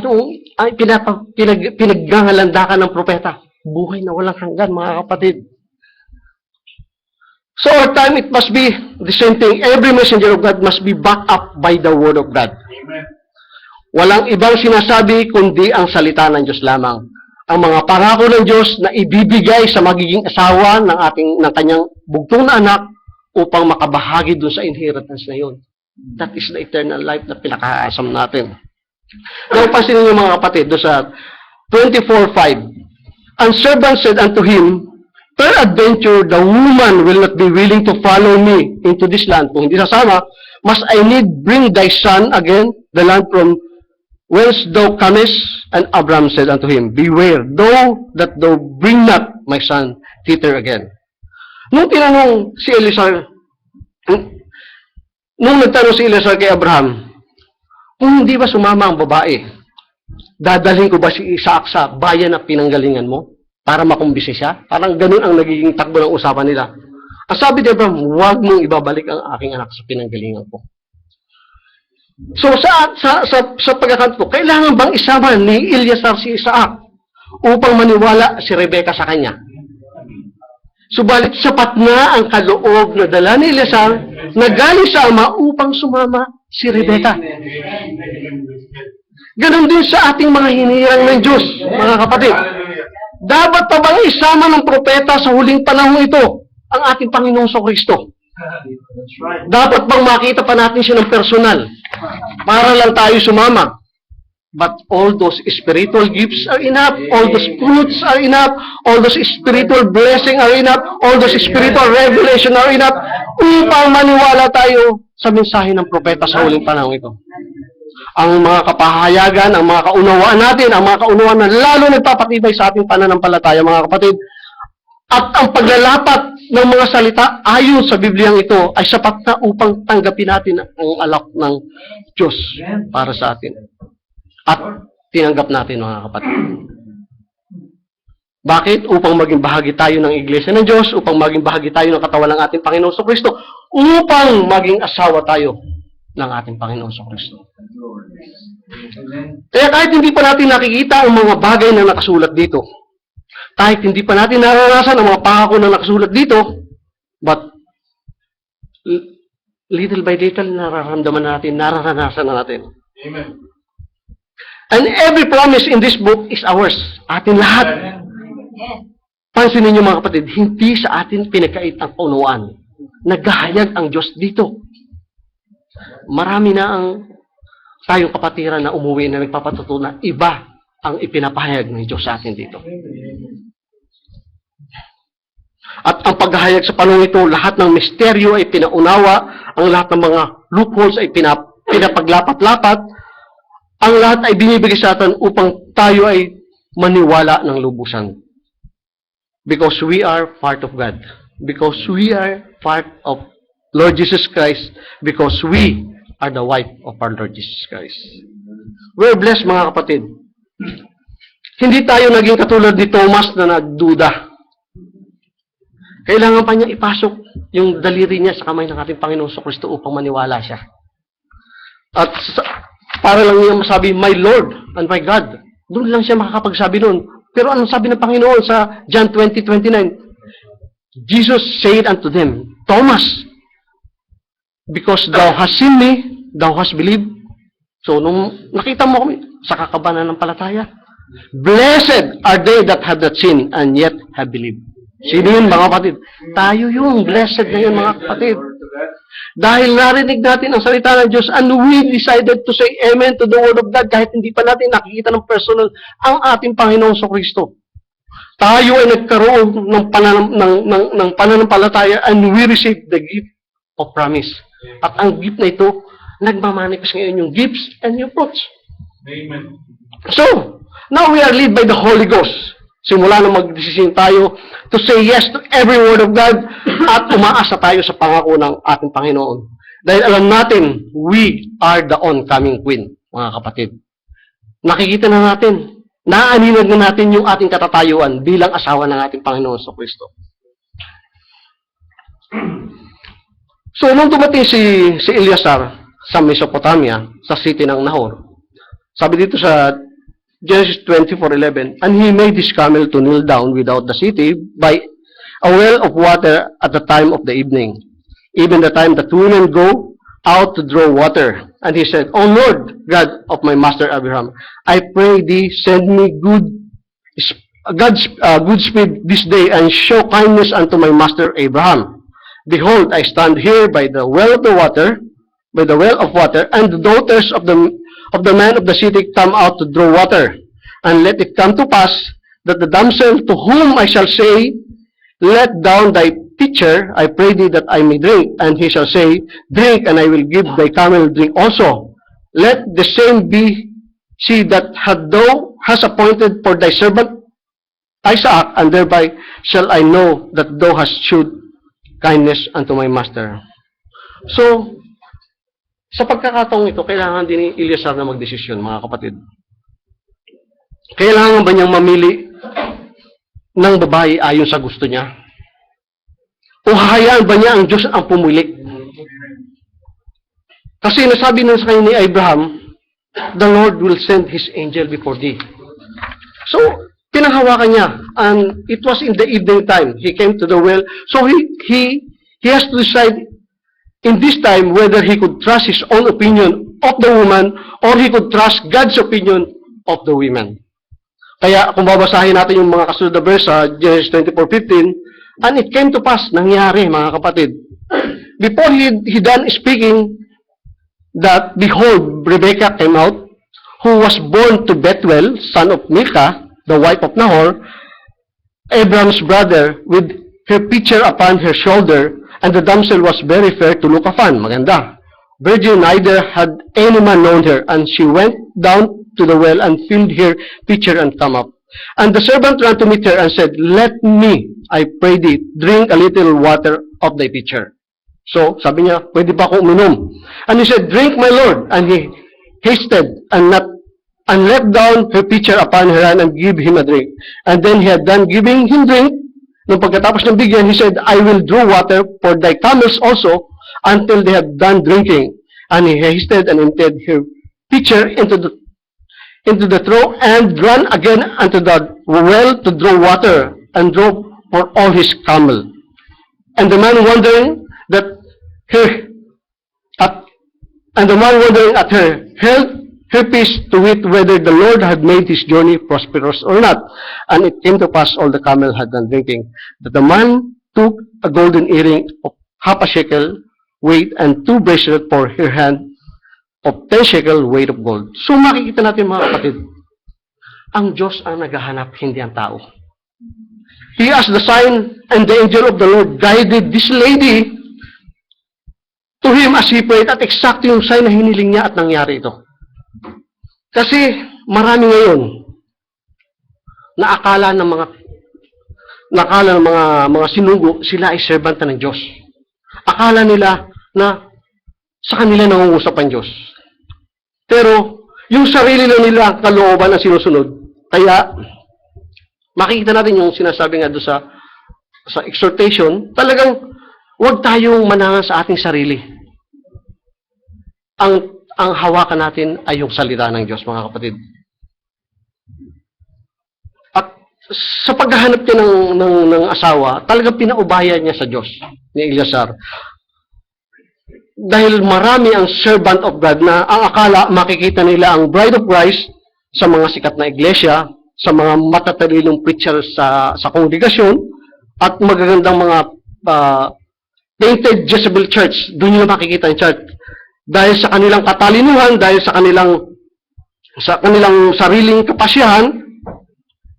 pinaggangalandakan ng propeta. Buhay na walang hanggan, mga kapatid. So, our time, it must be the same thing. Every messenger of God must be backed up by the word of God. Amen. Walang ibang sinasabi, kundi ang salita ng Diyos lamang. Ang mga pangako ng Diyos na ibibigay sa magiging asawa ng kanyang bugtong na anak upang makabahagi doon sa inheritance na yun. That is the eternal life na pinakaasam natin. Now, pansinin niyo mga kapatid, doon sa 24:5. And servant said unto him, peradventure the woman will not be willing to follow me into this land. Kung hindi sasama, must I need bring thy son again, the land from whence thou comest? And Abraham said unto him, beware, that thou bring not my son thither again. Nung tinanong si Eliezer, nung nagtanong si Eliezer kay Abraham, kung hindi ba sumama ang babae, dadalhin ko ba si Isaac sa bayan na pinanggalingan mo? Para makumbisi siya? Parang ganun ang nagiging takbo ng usapan nila. Ang sabi ni Abraham, huwag mong ibabalik ang aking anak sa pinanggalingan ko. So sa pagkakanto, kailangan bang isama ni Eliezer si Isaac upang maniwala si Rebecca sa kanya? Subalit sapat na ang kaloob na dala ni Eliezer na galing sa ama upang sumama si Rebecca. Ganon din sa ating mga hinirang ng Diyos, mga kapatid. Dapat pa bang isama ng propeta sa huling panahon ito ang ating Panginoong Kristo? Dapat bang makita pa natin siya ng personal para lang tayo sumama? But all those spiritual gifts are enough, all those fruits are enough, all those spiritual blessings are enough, all those spiritual revelation are enough upang maniwala tayo sa mensahe ng propeta sa huling panahon ito. Ang mga kapahayagan, ang mga kaunawaan natin, ang mga kaunawaan na lalo nagpapatibay sa ating pananampalataya, mga kapatid. At ang paglalapat ng mga salita ayon sa Bibliang ito ay sapat na upang tanggapin natin ang alok ng Diyos para sa atin. At tinanggap natin, mga kapatid. Bakit? Upang maging bahagi tayo ng Iglesia ng Diyos, upang maging bahagi tayo ng katawan ng ating Panginoong Kristo, upang maging asawa tayo ng ating Panginoong Kristo. Kaya kahit hindi pa natin nakikita ang mga bagay na nakasulat dito, kahit hindi pa natin naranasan ang mga pangako na nakasulat dito, but little by little nararamdaman natin, nararanasan na natin. Amen. And every promise in this book is ours. Atin lahat. Pansinin niyo mga kapatid, hindi sa atin pinagkait ang kaunawaan. Naghahayag ang Diyos dito. Marami na ang tayong kapatiran na umuwi na nagpapatuto na iba ang ipinapahayag ng Diyos sa atin dito. At ang paghahayag sa panahon ito, lahat ng misteryo ay pinaunawa, ang lahat ng mga loopholes ay pinapaglapat-lapat, ang lahat ay binibigay sa atin upang tayo ay maniwala ng lubusan. Because we are part of God. Because we are part of Lord Jesus Christ. Because we are the wife of our Lord Jesus Christ. We're blessed, mga kapatid. Hindi tayo naging katulad ni Thomas na nagduda. Kailangan pa niya ipasok yung daliri niya sa kamay ng ating Panginoong Kristo upang maniwala siya. At para lang niya masabi, my Lord and my God. Doon lang siya makakapagsabi noon. Pero anong sabi ng Panginoon sa John 20:29? Jesus said unto them, Thomas, because thou hast seen me, thou hast believed. So, nung nakita mo kami sa kakabanan ng palataya, blessed are they that have not seen and yet have believed. Sino yun, mga kapatid? Tayo yung blessed na yun, mga kapatid. Dahil narinig natin ang salita ng Diyos and we decided to say amen to the word of God kahit hindi pa natin nakikita ng personal ang ating Panginoong Kristo. Tayo ay nagkaroon ng pananampalataya and we received the gift of promise. At ang gift na ito, nagmamanifest ngayon yung gifts and yung fruits. Amen. So, now we are led by the Holy Ghost. Simula na magdesisyon tayo to say yes to every word of God at umaasa tayo sa pangako ng ating Panginoon. Dahil alam natin, we are the oncoming queen, mga kapatid. Nakikita na natin, naaaninag na natin yung ating katatayuan bilang asawa ng ating Panginoon sa Kristo. So, nung dumating si Eleazar sa Mesopotamia, sa city ng Nahor, sabi dito sa Genesis 24:11, and he made his camel to kneel down without the city by a well of water at the time of the evening, even the time that women go out to draw water. And he said, O Lord, God of my master Abraham, I pray thee, send me good speed this day, and show kindness unto my master Abraham. Behold, I stand here by the well of water, and the daughters of the men of the city come out to draw water. And let it come to pass that the damsel to whom I shall say, let down thy pitcher, I pray thee that I may drink. And he shall say, drink, and I will give thy camel drink also. Let the same be she that thou hast appointed for thy servant Isaac, and thereby shall I know that thou hast shewed kindness unto my master. So, sa pagkakataong ito, kailangan din ni Eleazar na magdesisyon, mga kapatid. Kailangan ba niyang mamili ng babae ayon sa gusto niya? O hahayaan ba niya ang Diyos ang pumili? Kasi nasabi na sa kanya ni Abraham, the Lord will send His angel before thee. So, pinanghawakan niya, and it was in the evening time. He came to the well. So, he has to decide in this time whether he could trust his own opinion of the woman or he could trust God's opinion of the women. Kaya kung babasahin natin yung mga kasunod na verse sa Genesis 24:15, and it came to pass, nangyari mga kapatid. Before he done speaking, that behold, Rebekah came out, who was born to Bethuel, son of Milcah, the wife of Nahor, Abraham's brother, with her pitcher upon her shoulder, and the damsel was very fair to look upon. Maganda. Virgin, neither had any man known her, and she went down to the well and filled her pitcher and come up. And the servant ran to meet her and said, let me, I pray thee, drink a little water of thy pitcher. So, sabi niya, pwede ba ako uminom? And he said, drink, my lord. And he hasted and let down her pitcher upon her hand and give him a drink. And then he had done giving him drink. Nung pagkatapos ng bigyan, he said, I will draw water for thy camels also until they have done drinking. And he hasted and emptied her pitcher into the trough and ran again unto the well to draw water and draw for all his camel. And the man wondering at her held her peace to wit whether the Lord had made his journey prosperous or not. And it came to pass, all the camel had done drinking, that the man took a golden earring of half a shekel weight and 2 bracelets for her hand of 10 shekel weight of gold. So makikita natin mga kapatid, ang Diyos ang naghahanap, hindi ang tao. He as the sign and the angel of the Lord guided this lady to him as he prayed, at eksakto yung sign na hiniling niya at nangyari ito. Kasi marami ngayon na akala ng mga nakala ng mga sinugo, sila ay servanta ng Diyos. Akala nila na sa kanila nangungusap ang Diyos. Pero, yung sarili lang nila kalooban ang sinusunod. Kaya, makikita natin yung sinasabi nga doon sa exhortation, talagang huwag tayong manangan sa ating sarili. Ang hawakan natin ay yung salita ng Diyos, mga kapatid. At sa paghahanap niya ng asawa, talagang pinaubayan niya sa Diyos ni Eleazar. Dahil marami ang servant of God na ang akala makikita nila ang bride of Christ sa mga sikat na iglesia, sa mga matatalinong preacher sa kongregasyon, at magagandang mga painted Jezebel church. Doon nyo makikita ang church. Dahil sa kanilang katalinuhan, dahil sa kanilang sariling kapasyahan,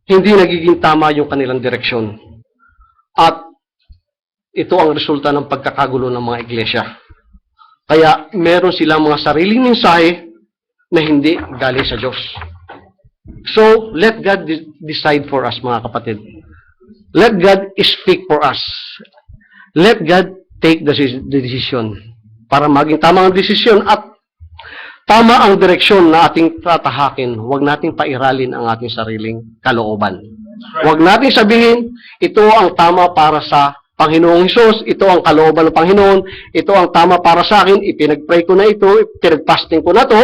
hindi nagiging tama yung kanilang direksyon. At ito ang resulta ng pagkakagulo ng mga iglesia. Kaya meron silang mga sariling mensahe na hindi galing sa Diyos. So, let God decide for us, mga kapatid. Let God speak for us. Let God take the decision para maging tama ang desisyon at tama ang direksyon na ating tatahakin. Huwag nating pairalin ang ating sariling kalooban. Huwag nating sabihin, ito ang tama para sa Panginoong Hesus, ito ang kalooban ng Panginoon, ito ang tama para sa akin, ipinag-pray ko na ito, ipinag-fasting ko na to,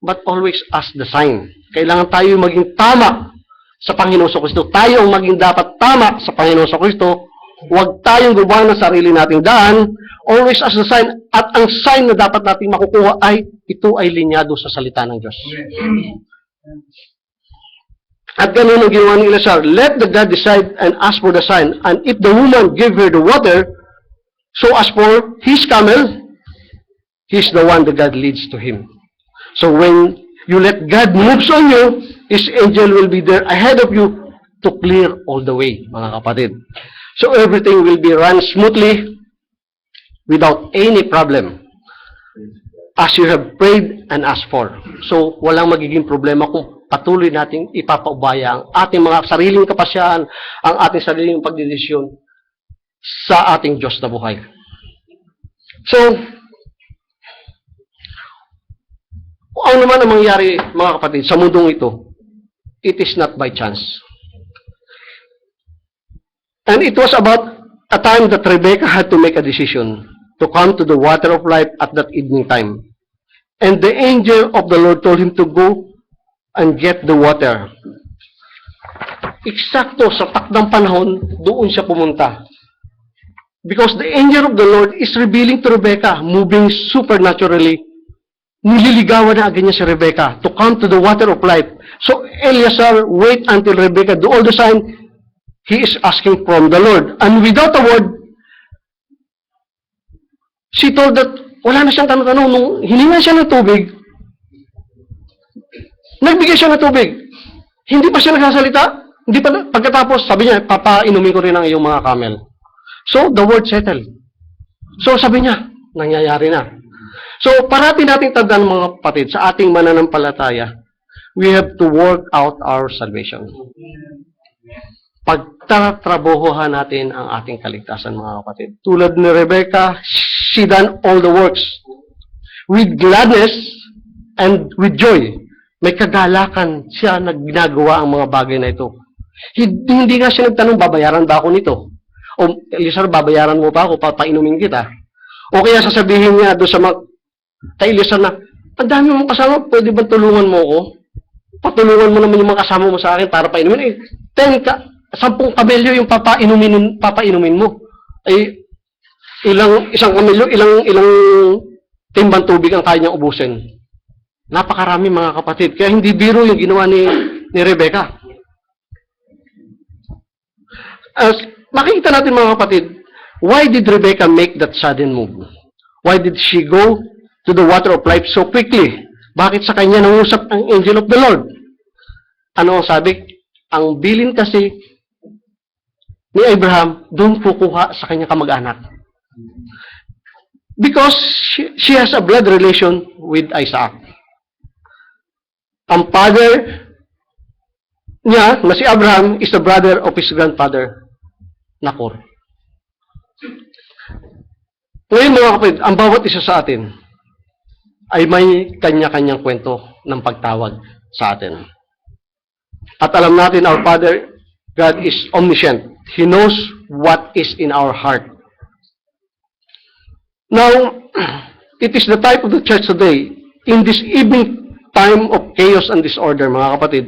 but always ask the sign. Kailangan tayo maging tama sa Panginoon sa Kristo. Tayo ang maging dapat tama sa Panginoon sa Kristo. Huwag tayong gumawa ng sarili nating daan. Always ask the sign. At ang sign na dapat nating makukuha ay, ito ay linyado sa salita ng Diyos. At ganun ang ginawa ni Eleazar. Let the God decide and ask for the sign. And if the woman give her the water, so as for his camel, he's the one that God leads to him. So when you let God moves on you, his angel will be there ahead of you to clear all the way, mga kapatid. So everything will be run smoothly without any problem as you have prayed and asked for. So walang magiging problema kung patuloy nating ipapaubaya ang ating mga sariling kapasyahan, ang ating sariling pagdedesisyon sa ating Diyos na buhay. So, ano naman ang mangyari, mga kapatid, sa mundong ito, it is not by chance. And it was about a time that Rebecca had to make a decision to come to the water of life at that evening time. And the angel of the Lord told him to go and get the water. Eksakto sa takdang panahon, doon siya pumunta. Because the angel of the Lord is revealing to Rebecca, moving supernaturally. Nililigawan na agad niya si Rebecca to come to the water of life. So Eleazar wait until Rebecca do all the sign. He is asking from the Lord. And without a word, she told that wala na siyang tanong-tanong. Nung hininga siya ng tubig, nagbigay siya ng tubig. Hindi pa siya nagsasalita. Hindi pa, pagkatapos, sabi niya, papainumin ko rin ang iyong mga camel. So, the word settled. So, sabi niya, nangyayari na. So, parati nating tandaan, mga kapatid, sa ating mananampalataya, we have to work out our salvation. Pagtatrabahuhan natin ang ating kaligtasan, mga kapatid. Tulad ni Rebecca, she done all the works with gladness and with joy. May kagalakan siya na ginagawa ang mga bagay na ito. Hindi nga siya nagtanong, babayaran ba ako nito? O, Eleazar, babayaran mo pa ako, papainumin kita. O kaya sasabihin niya doon sa kay Eleazar na, ang dami mong kasama, pwede ba tulungan mo ako? Patulungan mo naman yung mga kasama mo sa akin para painumin. 10 kamelyo yung papainumin mo. Ay, isang kamelyo, ilang timbang tubig ang kaya niyang ubusin. Napakarami, mga kapatid. Kaya hindi biro yung ginawa ni Rebecca. Makikita natin, mga kapatid, why did Rebecca make that sudden move? Why did she go to the water of life so quickly? Bakit sa kanya nangusap ang angel of the Lord? Ano ang sabi? Ang bilin kasi ni Abraham, doon kukuha sa kanya kamag-anak. Because she has a blood relation with Isaac. Ang father niya, na si Abraham, is the brother of his grandfather, Nahor. Ngayon mga kapatid, ang bawat isa sa atin ay may kanya-kanyang kwento ng pagtawag sa atin. At alam natin, our Father, God is omniscient. He knows what is in our heart. Now, it is the type of the church today, in this evening time of chaos and disorder, mga kapatid,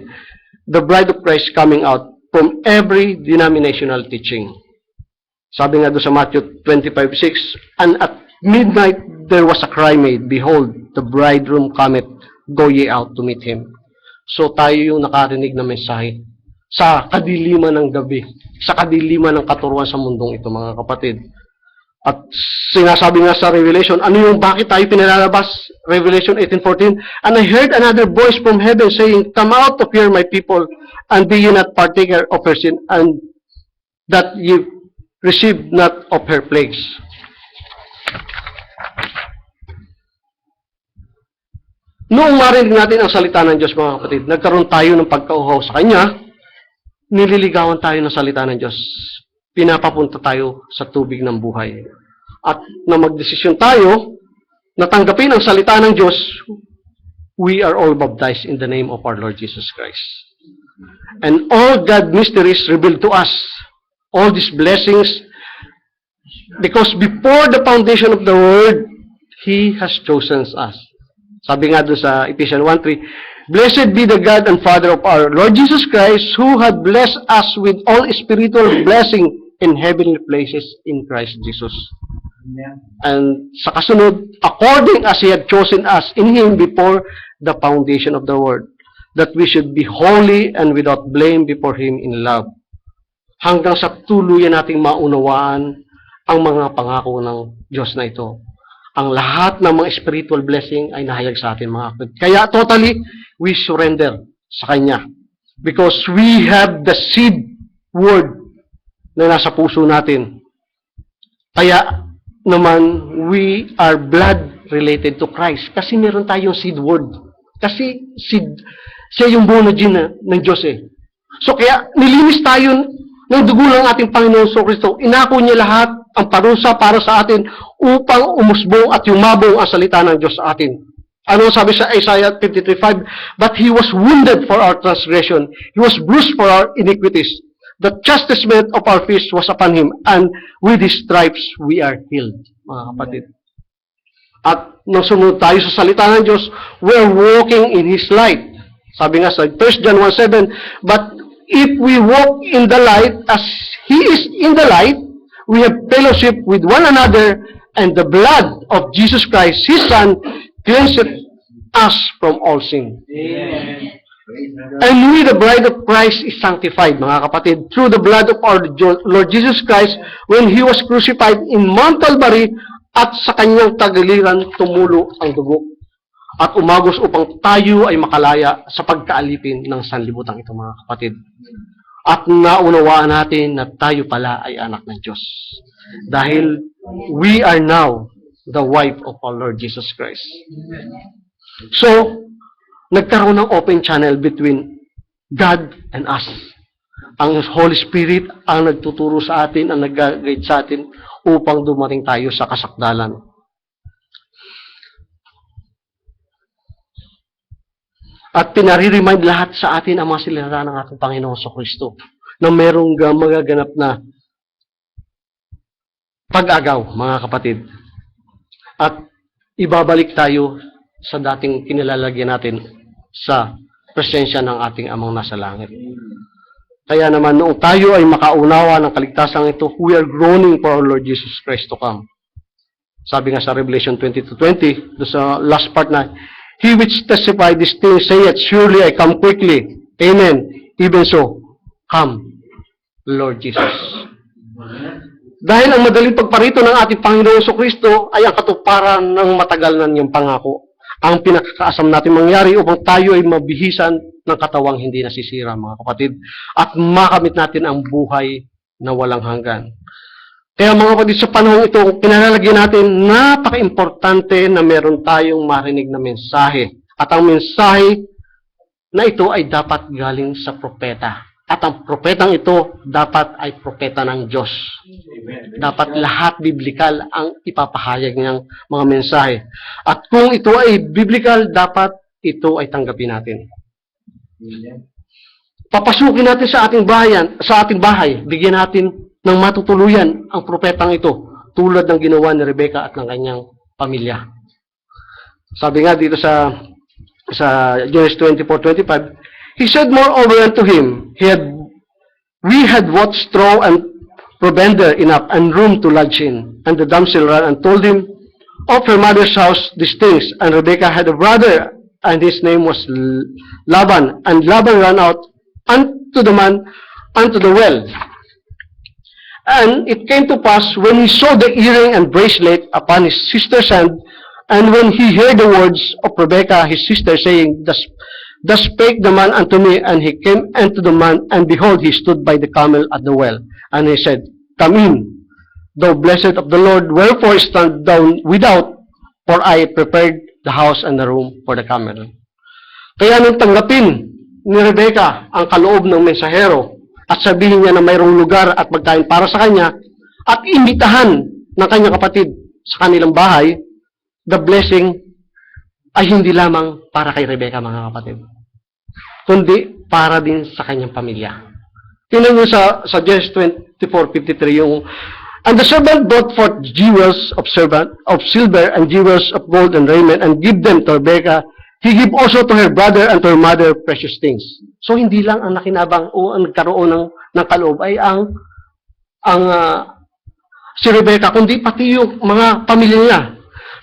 the bride of Christ coming out from every denominational teaching. Sabi nga doon sa Matthew 25:6, and at midnight there was a cry made, behold, the bridegroom cometh, go ye out to meet him. So tayo yung nakarinig na mensahe sa kadiliman ng gabi, sa kadiliman ng katuruan sa mundong ito, mga kapatid. At sinasabi nga sa Revelation, ano yung bakit tayo pinalalabas? Revelation 18:14, and I heard another voice from heaven saying, come out of here, my people, and be ye not partaker of her sin, and that ye receive not of her plagues. Noong marinig natin ang salita ng Diyos, mga kapatid, nagkaroon tayo ng pagkauhaw sa Kanya, nililigawan tayo ng salita ng Diyos. Pinapapunta tayo sa tubig ng buhay. At na magdesisyon tayo, natanggapin ang salita ng Diyos, we are all baptized in the name of our Lord Jesus Christ. And all God mysteries revealed to us, all these blessings, because before the foundation of the world, He has chosen us. Sabi nga doon sa Ephesians 1:3, blessed be the God and Father of our Lord Jesus Christ, who had blessed us with all spiritual blessing in heavenly places in Christ Jesus. Amen. And sa kasunod, according as He had chosen us in Him before the foundation of the world, that we should be holy and without blame before Him in love. Hanggang sa tuluyan nating maunawaan ang mga pangako ng Diyos na ito. Ang lahat ng mga spiritual blessing ay nahayag sa atin, mga kapatid. Kaya totally, we surrender sa Kanya. Because we have the seed word na nasa puso natin. Kaya naman, we are blood related to Christ. Kasi meron tayong seed word. Kasi seed, siya yung born again ng Diyos eh. So kaya, nilinis tayo ng dugo ng ating Panginoon Kristo. Inako niya lahat ang parusa para sa atin upang umusbong at yumabong ang salita ng Diyos sa atin. Ano sabi sa Isaiah 53:5? But He was wounded for our transgression. He was bruised for our iniquities. The chastisement of our peace was upon Him, and with His stripes we are healed. Mga kapatid. At nung sumunod tayo sa salita ng Diyos, we are walking in His light. Sabi nga sa 1 John 1:7, but if we walk in the light as He is in the light, we have fellowship with one another, and the blood of Jesus Christ, His Son, cleanseth us from all sin. Amen. And we, the bride of Christ, is sanctified, mga kapatid, through the blood of our Lord Jesus Christ, when He was crucified in Mount Calvary, at sa Kanyang tagiliran tumulo ang dugo, at umagos upang tayo ay makalaya sa pagkaalipin ng sanlibutan ito, mga kapatid. At naunawaan natin na tayo pala ay anak ng Diyos. Dahil we are now the wife of our Lord Jesus Christ. So, nagkaroon ng open channel between God and us. Ang Holy Spirit ang nagtuturo sa atin, ang nag-guide sa atin upang dumating tayo sa kasakdalan. At pinare-remind lahat sa atin ang mga silira ng ating Panginoon sa Kristo na merong magaganap na pag-agaw, mga kapatid. At ibabalik tayo sa dating kinilalagyan natin sa presensya ng ating Amang nasa langit. Kaya naman, noong tayo ay makaunawa ng kaligtasan ito, we are groaning for our Lord Jesus Christ to come. Sabi nga sa Revelation 22:20, sa last part na, He which testified these things saith, surely I come quickly. Amen. Even so, come, Lord Jesus. Dahil ang madaling pagparito ng ating Panginoon Kristo ay ang katuparan ng matagal na niyang pangako. Ang pinakakaasam natin mangyari upang tayo ay mabihisan ng katawang hindi nasisira, mga kapatid, at makamit natin ang buhay na walang hanggan. Kaya mga kapatid, sa panahon ito, pinalalagyan natin, napaka-importante na meron tayong marinig na mensahe. At ang mensahe na ito ay dapat galing sa propeta. At ang propetang ito dapat ay propeta ng Diyos. Dapat lahat biblikal ang ipapahayag niyang mga mensahe. At kung ito ay biblikal, dapat ito ay tanggapin natin. Papasukin natin sa ating bahay, bigyan natin ng matutuluyan ang propetang ito, tulad ng ginawa ni Rebecca at ng kanyang pamilya. Sabi nga dito sa Genesis 24:25, he said moreover unto him, we had what straw and provender enough and room to lodge in. And the damsel ran and told him of her mother's house these things. And Rebekah had a brother, and his name was Laban. And Laban ran out unto the man, unto the well. And it came to pass, when he saw the earring and bracelet upon his sister's hand, and when he heard the words of Rebekah his sister, saying, Thus spake the man unto me, and he came unto the man, and behold, he stood by the camel at the well. And he said, Come in, thou blessed of the Lord, wherefore stand down without, for I prepared the house and the room for the camel. Kaya nung tanggapin ni Rebekah ang kaloob ng mensahero, at sabihin niya na mayroong lugar at pagkain para sa kanya, at imbitahan ng kanyang kapatid sa kanilang bahay, the blessing ay hindi lamang para kay Rebekah, mga kapatid, kundi para din sa kanyang pamilya. Tingnan nyo sa Genesis 24:53 yung, and the servant brought forth jewels of silver and jewels of gold and raiment, and give them to Rebekah. He gave also to her brother and to her mother precious things. So hindi lang ang nakinabang o ang nagkaroon ng kaloob ay si Rebekah, kundi pati yung mga pamilya niya.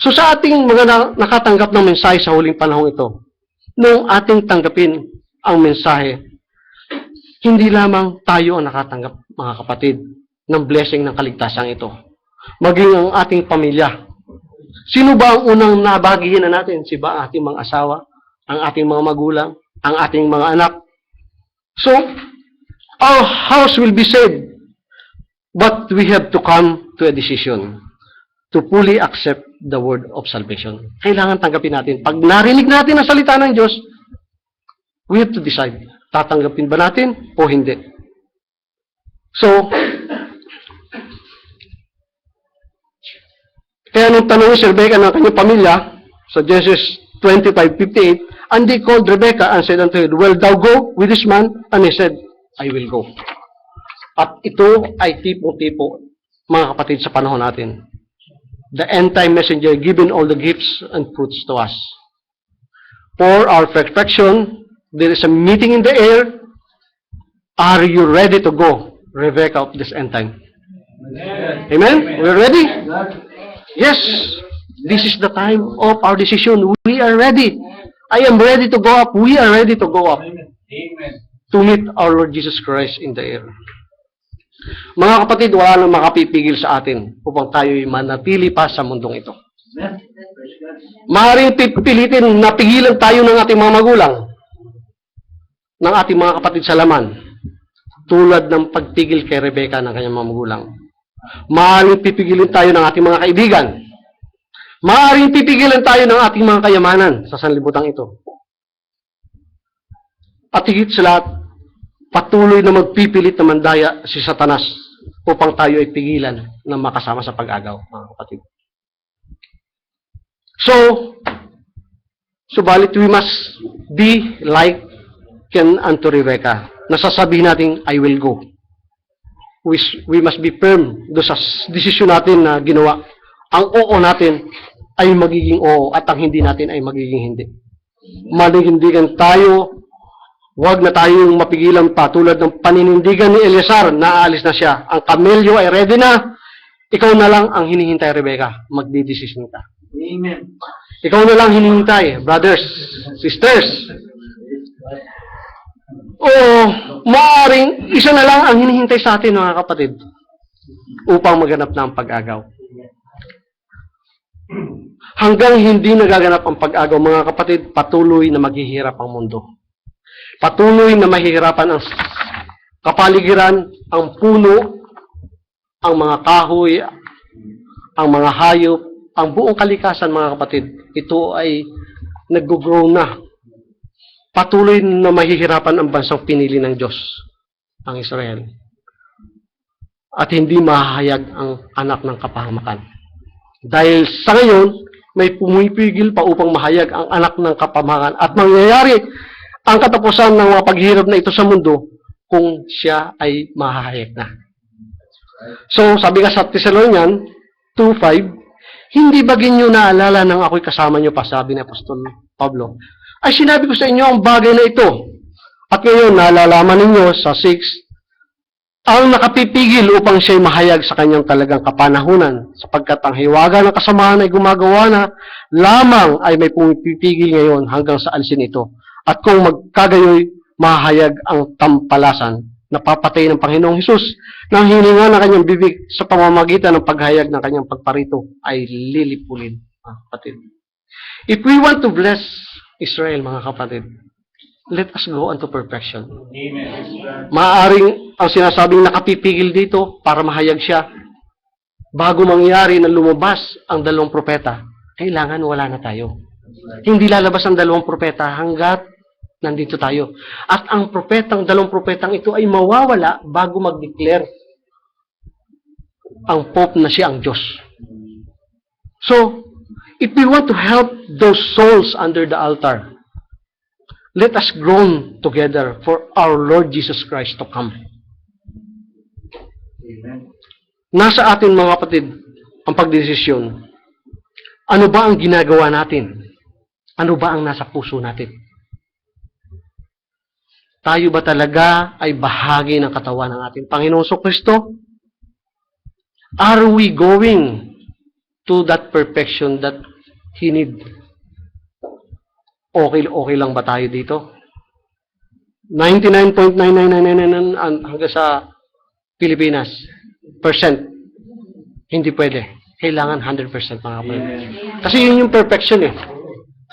So sa ating mga nakatanggap ng mensahe sa huling panahon ito, nung ating tanggapin ang mensahe, hindi lamang tayo ang nakatanggap, mga kapatid, ng blessing ng kaligtasan ito. Maging ang ating pamilya. Sino ba ang unang nabagihan na natin? Si ba ating mga asawa, ang ating mga magulang, ang ating mga anak? So, our house will be saved. But we have to come to a decision to fully accept the word of salvation. Kailangan tanggapin natin. Pag narinig natin ang salita ng Diyos, we have to decide. Tatanggapin ba natin o hindi? So, kaya nung tanong si Rebekah ng kanyang pamilya, sa Genesis 25:58, and they called Rebekah and said unto her, Will thou go with this man? And he said, I will go. At ito ay tipo-tipo, mga kapatid, sa panahon natin. The end-time messenger given all the gifts and fruits to us. For our perfection, there is a meeting in the air. Are you ready to go, Rebekah of this end time? Amen? We're ready? Yes. This is the time of our decision. We are ready. I am ready to go up. We are ready to go up. To meet our Lord Jesus Christ in the air. Mga kapatid, wala nang makapipigil sa atin upang tayo'y manatili pa sa mundong ito. Maaaring pipilitin na pigilan tayo ng ating mga magulang, ng ating mga kapatid sa laman, tulad ng pagpigil kay Rebekah ng kanyang mga magulang. Maaaring pipigilin tayo ng ating mga kaibigan. Maaaring pipigilan tayo ng ating mga kayamanan sa sanlibutan ito. At higit sa lahat, patuloy na magpipilit na mandaya si Satanas upang tayo ay pigilan na makasama sa pag-agaw, mga kapatid. So, subalit we must be like Ken unto Rebekah. Nasasabihin natin, I will go. We must be firm do sa desisyon natin na ginawa. Ang oo natin ay magiging oo at ang hindi natin ay magiging hindi. Maninindigan tayo. Huwag na tayong mapigilan pa tulad ng paninindigan ni Eleazar na aalis na siya. Ang kamelyo ay ready na. Ikaw na lang ang hinihintay, Rebekah. Magdidesisyon ka. Amen. Ikaw na lang hinihintay, brothers, sisters. O maaaring isa na lang ang hinihintay sa atin, mga kapatid, upang maganap na ang pag-agaw. Hanggang hindi nagaganap ang pag-agaw, mga kapatid, patuloy na maghihirap ang mundo. Patuloy na mahihirapan ang kapaligiran, ang puno, ang mga kahoy, ang mga hayop, ang buong kalikasan, mga kapatid. Ito ay nag-grow na. patuloy na mahihirapan ang bansang pinili ng Diyos, ang Israel. At hindi mahahayag ang anak ng kapahamakan. Dahil sa ngayon, may pumipigil pa upang mahayag ang anak ng kapahamakan at mangyayari ang katapusan ng mga paghihirap na ito sa mundo kung siya ay mahahayag na. So, sabi nga sa Thessalonian 2:5, hindi ba ginyo naalala nang ako'y kasama nyo pa, sabi ni Apostol Pablo, ay sinabi ko sa inyo ang bagay na ito. At ngayon, nalalaman ninyo sa 6, ang nakapipigil upang siya'y mahayag sa kanyang talagang kapanahunan, sapagkat ang hiwaga ng kasamaan ay gumagawa na, lamang ay may pumipigil ngayon hanggang sa alisin ito. At kung magkagayoy, mahayag ang tampalasan na papatay ng Panginoong Hesus nang hininga ng kanyang bibig sa pamamagitan ng paghayag ng kanyang pagparito ay lilipulin, mga kapatid. If we want to bless Israel, mga kapatid, let us go unto perfection. Amen. Maaring ang sinasabing nakapipigil dito para mahayag siya, bago mangyari na lumabas ang 2 propeta, kailangan wala na tayo. Hindi lalabas ang 2 propeta hanggat nandito tayo. At ang 2 propetang ito ay mawawala bago mag-declare ang Pope na siya ang Diyos. So, if we want to help those souls under the altar, let us groan together for our Lord Jesus Christ to come. Amen. Nasa atin, mga kapatid, ang pagdesisyon. Ano ba ang ginagawa natin? Ano ba ang nasa puso natin? Tayo ba talaga ay bahagi ng katawan ng ating Panginoong Kristo? Are we going to that perfection that He need? Okay lang ba tayo dito? 99.99999 hanggang sa Pilipinas percent. Hindi pwede. Kailangan 100% mga kapatid. Kasi yun yung perfection eh.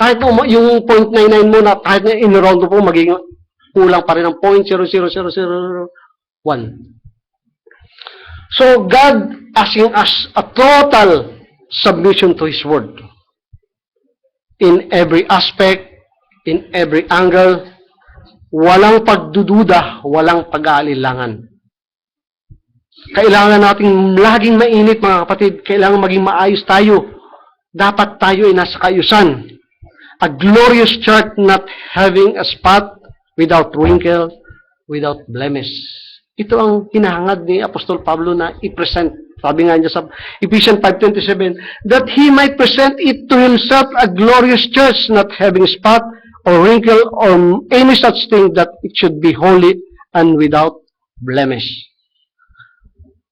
Kahit yung 0.99 mo na kahit na in-round po magiging kulang pa rin ng 0.00001. So God asking us a total submission to His Word. In every aspect, in every angle, walang pagdududa, walang pag-aalilangan. Kailangan nating laging mainit, mga kapatid. Kailangan maging maayos tayo. Dapat tayo ay nasa kaayusan. A glorious church not having a spot, without wrinkle, without blemish. Ito ang hinahangad ni Apostol Pablo na i-present. Sabi nga niya sa Ephesians 5:27, that he might present it to himself a glorious church, not having spot or wrinkle or any such thing, that it should be holy and without blemish.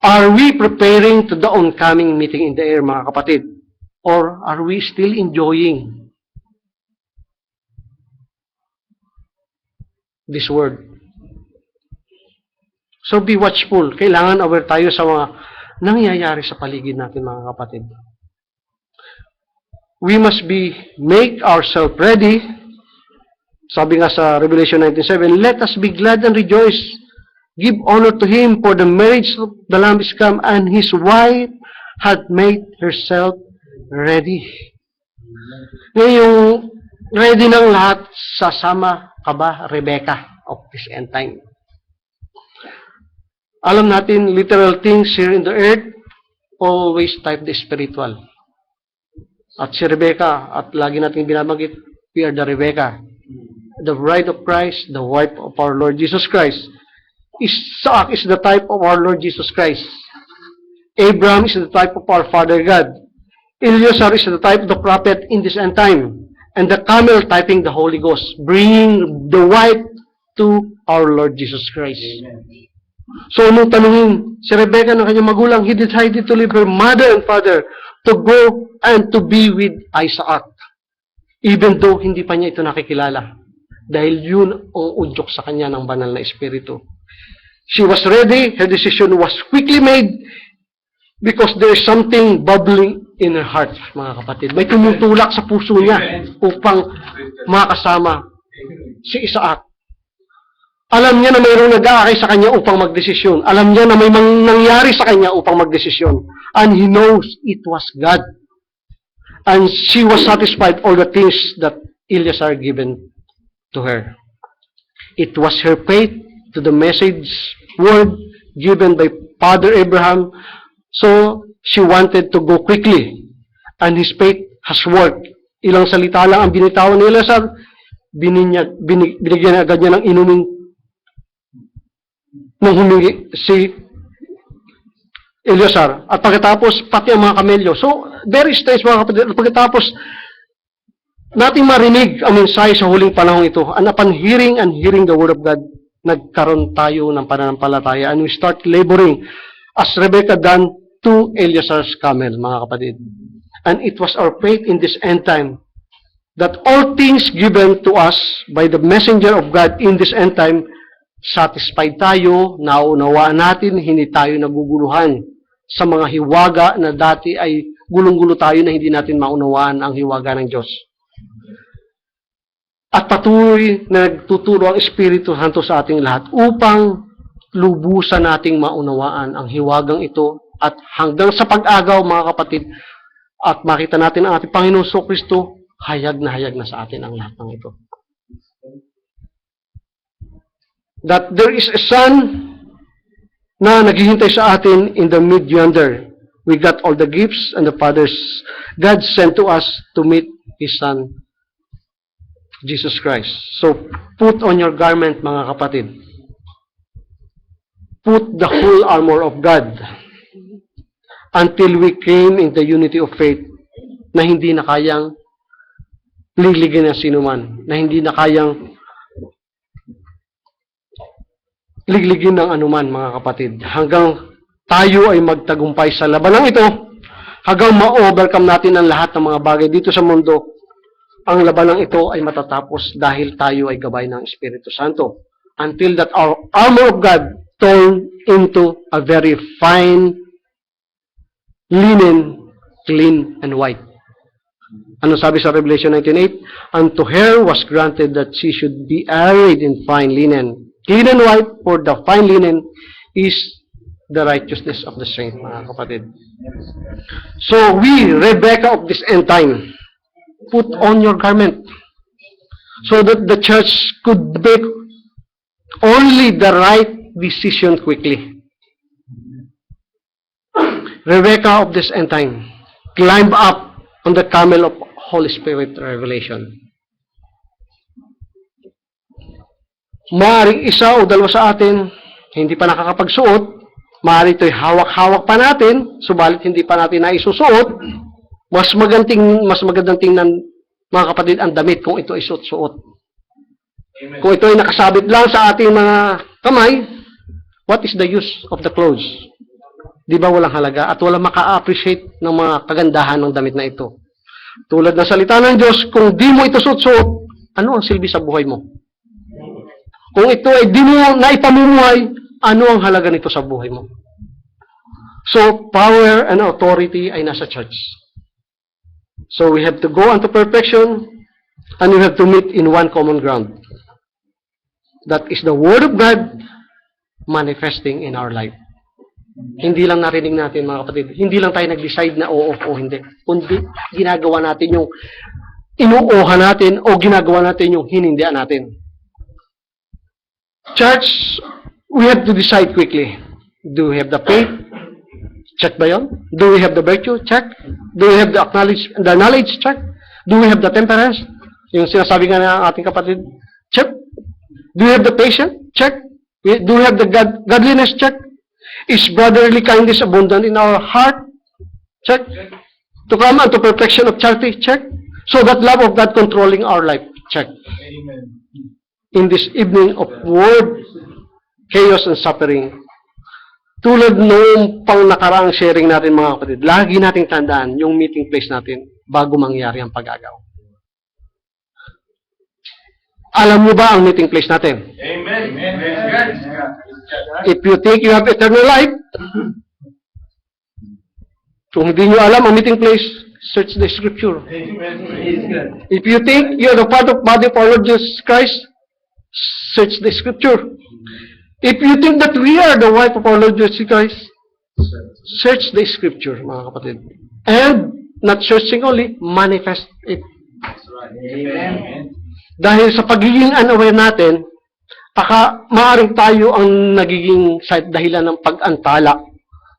Are we preparing to the oncoming meeting in the air, mga kapatid? Or are we still enjoying this word? So be watchful. Kailangan aware tayo sa mga nangyayari sa paligid natin, mga kapatid. We must make ourselves ready. Sabi nga sa Revelation 19:7, let us be glad and rejoice. Give honor to Him, for the marriage of the Lamb is come, and His wife had made herself ready. Ngayong ready ng lahat, sasama ka ba, Rebecca, of this end time? Alam natin, literal things here in the earth always type the spiritual. At si Rebecca, at lagi natin binabagit, we are the Rebecca, the bride of Christ, the wife of our Lord Jesus Christ. Isaac is the type of our Lord Jesus Christ. Abraham is the type of our Father God. Eleazar is the type of the prophet in this end time. And the camel typing the Holy Ghost, bringing the wife to our Lord Jesus Christ. Amen. So, nung tanungin si Rebecca ng kanyang magulang, he decided to leave her mother and father to go and to be with Isaac. Even though hindi pa niya ito nakikilala. Dahil yun ang udyok sa kanya ng banal na espiritu. She was ready, her decision was quickly made because there is something bubbling in her heart, mga kapatid. May tumutulak sa puso niya upang makasama si Isaac. Alam niya na mayroong nag-aakay sa kanya upang magdesisyon. Alam niya na may nangyari sa kanya upang magdesisyon. And he knows it was God. And she was satisfied all the things that Eleazar given to her. It was her faith to the message word given by Father Abraham. So, she wanted to go quickly. And his faith has worked. Ilang salita lang ang binitawan ni Eleazar, binigyan agad niya ng inuming nung humingi si Eleazar. At pagkatapos, pati ang mga kamelyo. So, very strange mga kapatid. At pagkatapos, nating marinig ang mensahe sa huling panahon ito. And upon hearing and hearing the word of God, nagkaroon tayo ng pananampalataya and we start laboring as Rebecca done to Eleazar's camel, mga kapatid. And it was our faith in this end time that all things given to us by the messenger of God in this end time, satisfied tayo, naunawaan natin, hindi tayo naguguluhan sa mga hiwaga na dati ay gulong-gulo tayo na hindi natin maunawaan ang hiwaga ng Diyos. At patuloy na nagtuturo ang Espiritu Santo sa ating lahat upang lubusan nating maunawaan ang hiwagang ito at hanggang sa pag-agaw, mga kapatid, at makita natin ang ating Panginoon Kristo, hayag na sa atin ang lahat ng ito. That there is a Son na naghihintay sa atin in the mid yonder. We got all the gifts and the Father's God sent to us to meet His Son, Jesus Christ. So, put on your garment, mga kapatid. Put the whole armor of God until we came in the unity of faith na hindi na kayang liligin ng sinuman, na hindi na kayang ligligin ng anuman, mga kapatid. Hanggang tayo ay magtagumpay sa labanang ito, hanggang ma-overcome natin ang lahat ng mga bagay dito sa mundo, ang labanang ito ay matatapos dahil tayo ay gabay ng Espiritu Santo. Until that our armor of God turn into a very fine linen, clean and white. Ano sabi sa Revelation 19:8? And to her was granted that she should be arrayed in fine linen, clean and white, for the fine linen is the righteousness of the saint, mga kapatid. So we, Rebecca of this end time, put on your garment so that the church could make only the right decision quickly. Rebecca of this end time, climb up on the camel of Holy Spirit revelation. Maaring isa o dalawa sa atin, hindi pa nakakapagsuot, maaring ito'y hawak-hawak pa natin, subalit hindi pa natin naisusuot, mas magandang tingnan, mga kapatid, ang damit kung ito ay suot-suot. Kung ito ay nakasabit lang sa ating mga kamay, what is the use of the clothes? Di ba walang halaga at walang maka-appreciate ng mga kagandahan ng damit na ito. Tulad ng salita ng Diyos, kung di mo ito suot-suot, ano ang silbi sa buhay mo? Kung ito ay di mo naipamumuhay, ano ang halaga nito sa buhay mo? So, power and authority ay nasa church. So, we have to go unto perfection and we have to meet in one common ground. That is the Word of God manifesting in our life. Hindi lang narinig natin, mga kapatid. Hindi lang tayo nag-decide na oo o hindi. Kundi ginagawa natin yung inuuha natin o ginagawa natin yung hinindihan natin. Church, we have to decide quickly. Do we have the faith? Check ba yun? Do we have the virtue? Check. Do we have the knowledge? Check. Do we have the temperance? Yung sinasabi nga ng ating kapatid? Check. Do we have the patience? Check. Do we have the godliness? Check. Is brotherly kindness abundant in our heart? Check. To come unto perfection of charity? Check. So that love of God controlling our life? Check. Amen. In this evening of word, chaos and suffering, tulad noong pang nakaraang sharing natin, mga kapatid, lagi nating tandaan yung meeting place natin bago mangyari ang pag-agaw. Alam mo ba ang meeting place natin? Amen. Amen. If you think you have eternal life, kung hindi nyo alam ang meeting place, search the scripture. Amen. If you think you are the part of body of our Lord Jesus Christ, search the scripture. If you think that we are the wife of our Lord Jesus Christ, search the scripture, mga kapatid. And, not searching only, manifest it. Amen. Dahil sa pagiging unaware natin, maaring tayo ang nagiging dahilan ng pag-antala,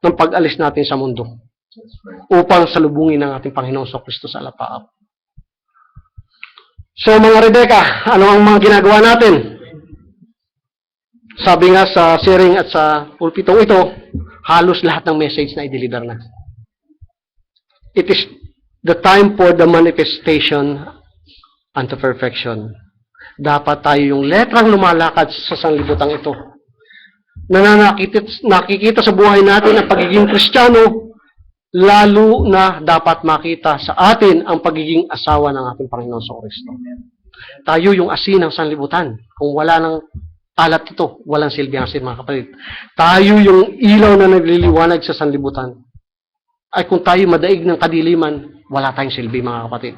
ng pag-alis natin sa mundo upang salubungin ng ating Panginoong Kristo sa alapaap. So mga Rebecca, ano ang mga ginagawa natin? Sabi nga sa sharing at sa pulpitong ito, halos lahat ng message na i-deliver na. It is the time for the manifestation unto perfection. Dapat tayo yung letrang lumalakad sa sanlibutan ito. Nakikita sa buhay natin ang pagiging Kristiyano, lalo na dapat makita sa atin ang pagiging asawa ng ating Panginoon sa Kristo. Tayo yung asin ng sanlibutan. Kung wala ng alat ito, walang silbi ang asin, mga kapatid. Tayo yung ilaw na nagliliwanag sa sanlibutan. Ay kung tayo madaig ng kadiliman, wala tayong silbi, mga kapatid.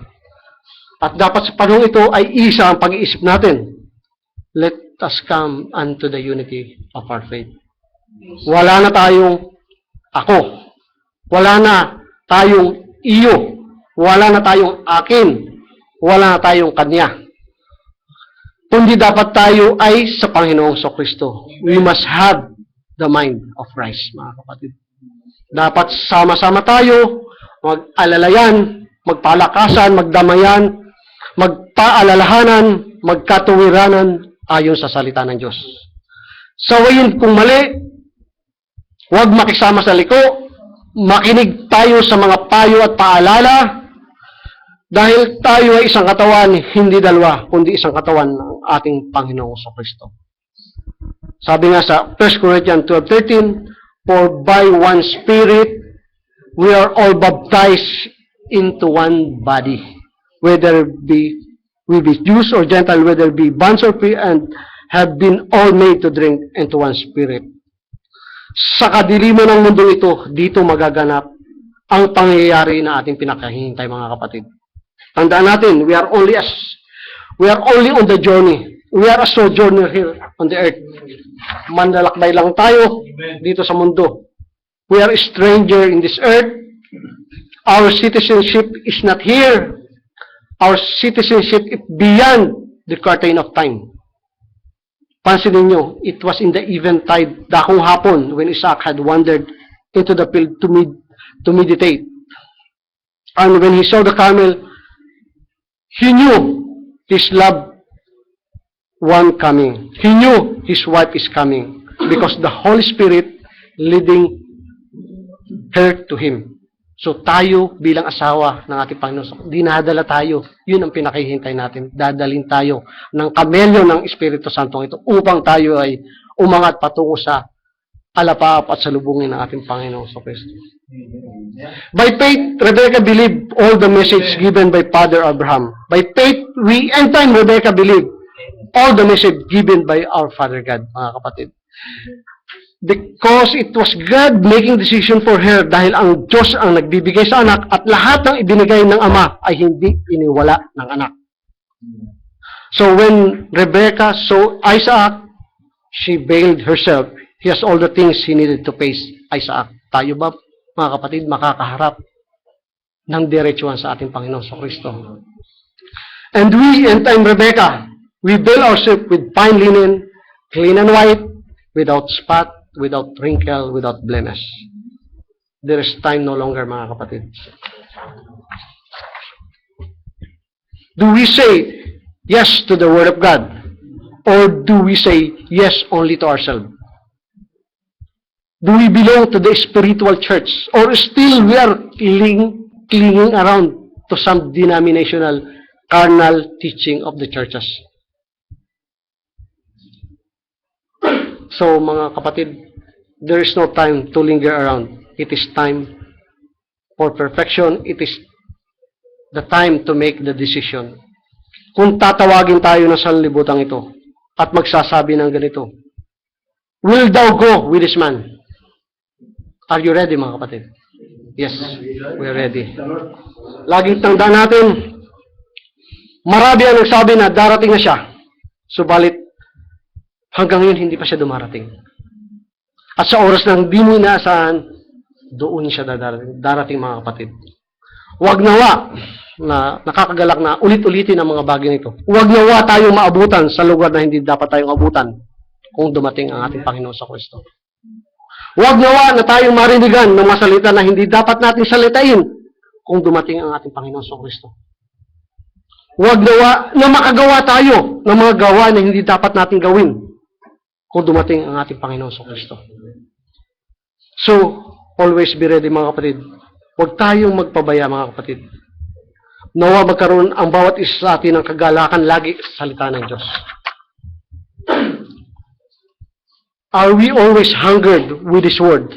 At dapat sa panahon ito ay isa ang pag-iisip natin. Let us come unto the unity of our faith. Wala na tayong ako. Wala na tayong iyo. Wala na tayong akin. Wala na tayong kanya. Kundi dapat tayo ay sa Panginoong Kristo. We must have the mind of Christ, mga kapatid. Dapat sama-sama tayo, mag-alalayan, magpalakasan, magdamayan, magpaalalahanan, magkatuwiranan ayon sa salita ng Diyos. Sawayin kung mali, huwag makisama sa liko, makinig tayo sa mga payo at paalala, dahil tayo ay isang katawan, hindi dalawa, kundi isang katawan ng ating Panginoong Kristo. Sabi nga sa 1 Corinthians 12:13, for by one Spirit, we are all baptized into one body, whether we be Jews or Gentile, whether be bonds or free, and have been all made to drink into one Spirit. Sa kadiliman ng mundo ito, dito magaganap ang pangyayari na ating pinakahihintay, mga kapatid. Tandaan natin, we are only on the journey. We are a sojourner here on the earth. Manlalakbay lang tayo dito sa mundo. We are a stranger in this earth. Our citizenship is not here. Our citizenship is beyond the curtain of time. Pansinin nyo, it was in the eventide, dakong hapon, when Isaac had wandered into the field to meditate. And when he saw the camel, he knew his loved one coming. He knew his wife is coming because the Holy Spirit leading her to him. So tayo bilang asawa ng ating Panginoon, dinadala tayo. Yun ang pinakihintay natin. Dadalhin tayo ng kamelyo ng Espiritu Santong ito upang tayo ay umangat patungo sa alapaap at salubungin ng ating Panginoon sa Kristo. By faith, Rebecca believed all the message given by Father Abraham. By faith, and time Rebecca believed all the message given by our Father God, mga kapatid. Because it was God making decision for her, dahil ang Diyos ang nagbibigay sa anak at lahat ng ibinigay ng Ama ay hindi iniwala ng anak. So when Rebecca saw Isaac, she veiled herself. He has all the things he needed to face Isaac. Tayo ba, mga kapatid, makakaharap ng diretsuhan sa ating Panginoon sa Kristo? And we, and time Rebecca, we veil ourselves with fine linen, clean and white, without spot, without wrinkle, without blemish. There is time no longer, mga kapatid. Do we say yes to the Word of God? Or do we say yes only to ourselves? Do we belong to the spiritual church? Or still we are clinging around to some denominational carnal teaching of the churches? So, mga kapatid, there is no time to linger around. It is time for perfection. It is the time to make the decision. Kung tatawagin tayo ng sanlibutan ito at magsasabi ng ganito, will thou go with this man? Are you ready, mga kapatid? Yes, we are ready. Laging tandaan natin, marami ang nagsabi na darating na siya. Subalit, hanggang ngayon, hindi pa siya dumarating. At sa oras ng di mo inaasahan, doon siya darating, mga kapatid. Huwag nawa, na nakakagalak na ulit-ulitin ang mga bagay nito. Huwag nawa tayong maabutan sa lugar na hindi dapat tayong abutan kung dumating ang ating Panginoon sa Kristo. Huwag nawa na tayong marinigan ng mga salita na hindi dapat natin salitain kung dumating ang ating Panginoon sa Kristo. Huwag nawa na makagawa tayo ng mga gawa na hindi dapat natin gawin kung dumating ang ating Panginoon sa Kristo. So, always be ready mga kapatid. Huwag tayong magpabaya mga kapatid. Nawa magkaroon ang bawat isa sa atin ng kagalakan lagi sa salita ng Diyos. Are we always hungered with His Word?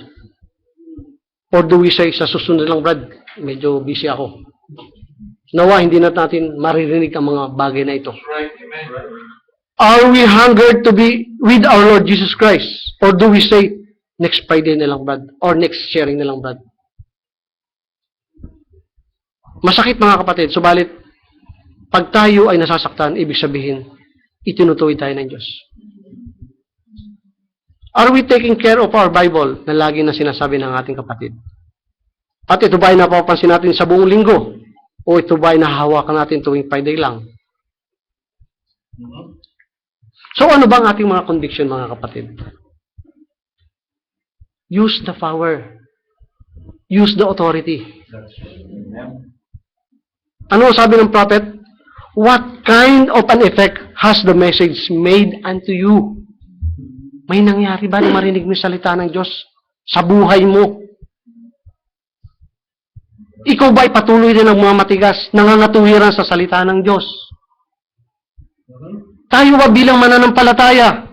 Or do we say, sa susunod lang Brad, medyo busy ako. Nawa hindi na natin maririnig ang mga bagay na ito. Right. Amen. Are we hungered to be with our Lord Jesus Christ? Or do we say, next Friday na lang Brad? Or next sharing na lang Brad? Masakit mga kapatid, subalit, pag tayo ay nasasaktan, ibig sabihin, itinutuwid tayo ng Diyos. Are we taking care of our Bible na lagi na sinasabi ng ating kapatid? At ito ba ay napapansin natin sa buong linggo? O ito ba ay nahahawakan natin tuwing Friday lang? So ano ba ang ating mga conviction mga kapatid? Use the power. Use the authority. Ano sabi ng prophet? What kind of an effect has the message made unto you? May nangyari ba na marinig mo yung salita ng Diyos sa buhay mo? Ikaw ba ay patuloy rin ang mga matigas, nangangatuwiran sa salita ng Diyos? Tayo ba bilang mananampalataya?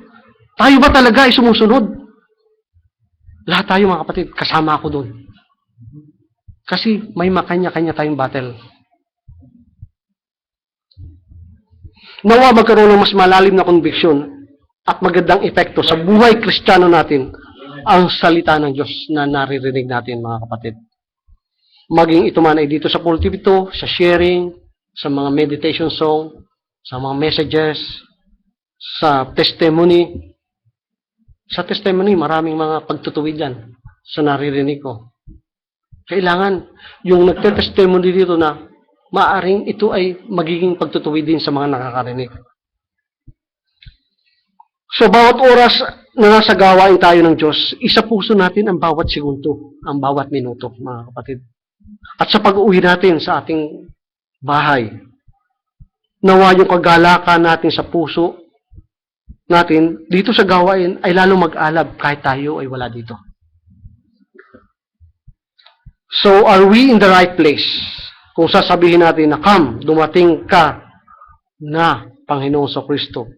Tayo ba talaga ay sumusunod? Lahat tayo mga kapatid, kasama ako doon. Kasi may makanya-kanya tayong battle. Nawa magkaroon ng mas malalim na conviction at magandang epekto sa buhay Kristiyano natin ang salita ng Diyos na naririnig natin mga kapatid. Maging ito man ay dito sa pulpito, sa sharing, sa mga meditation song, sa mga messages, sa testimony. Sa testimony, maraming mga pagtutuwid yan sa naririnig ko. Kailangan yung nagte-testimony dito na maaring ito ay magiging pagtutuwid din sa mga nakakarinig. So, bawat oras na nasa gawain tayo ng Diyos, isa puso natin ang bawat segundo, ang bawat minuto, mga kapatid. At sa pag-uwi natin sa ating bahay, nawa yung kagalakan natin sa puso natin dito sa gawain ay lalong mag-alab kahit tayo ay wala dito. So, are we in the right place? Kung sasabihin natin na, come, dumating ka na Panginoon sa Kristo.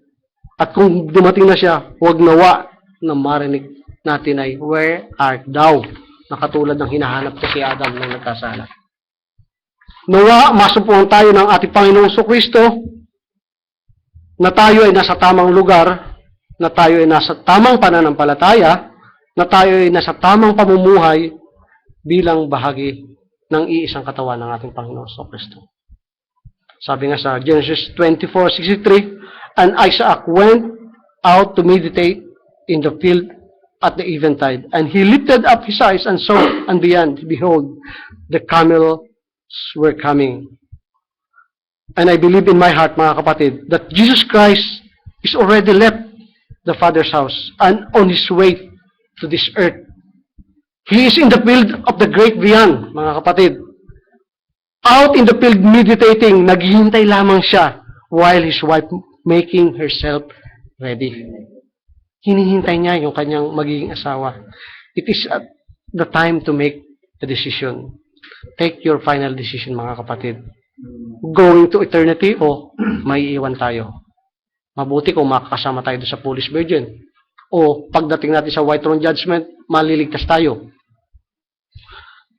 At kung dumating na siya, huwag nawa na marinig natin ay, where art thou? Na katulad ng hinahanap ko si Adam nang nagkasala. Nawa, masupuan tayo ng ating Panginoon sa Kristo, na tayo ay nasa tamang lugar, na tayo ay nasa tamang pananampalataya, na tayo ay nasa tamang pamumuhay bilang bahagi ng iisang katawan ng ating Panginoon sa Kristo. Sabi nga sa Genesis 24:63, and Isaac went out to meditate in the field at the eventide, and he lifted up his eyes and saw, and beyond, behold, the camels were coming. And I believe in my heart, mga kapatid, that Jesus Christ is already left the Father's house and on his way to this earth. He is in the field of the great beyond, mga kapatid. Out in the field meditating, naghihintay lamang siya while his wife making herself ready. Hinihintay niya yung kanyang magiging asawa. It is at the time to make the decision. Take your final decision, mga kapatid. Going to eternity o may iwan tayo. Mabuti kung makakasama tayo sa Polish Virgin. O pagdating natin sa White Throne Judgment, maliligtas tayo.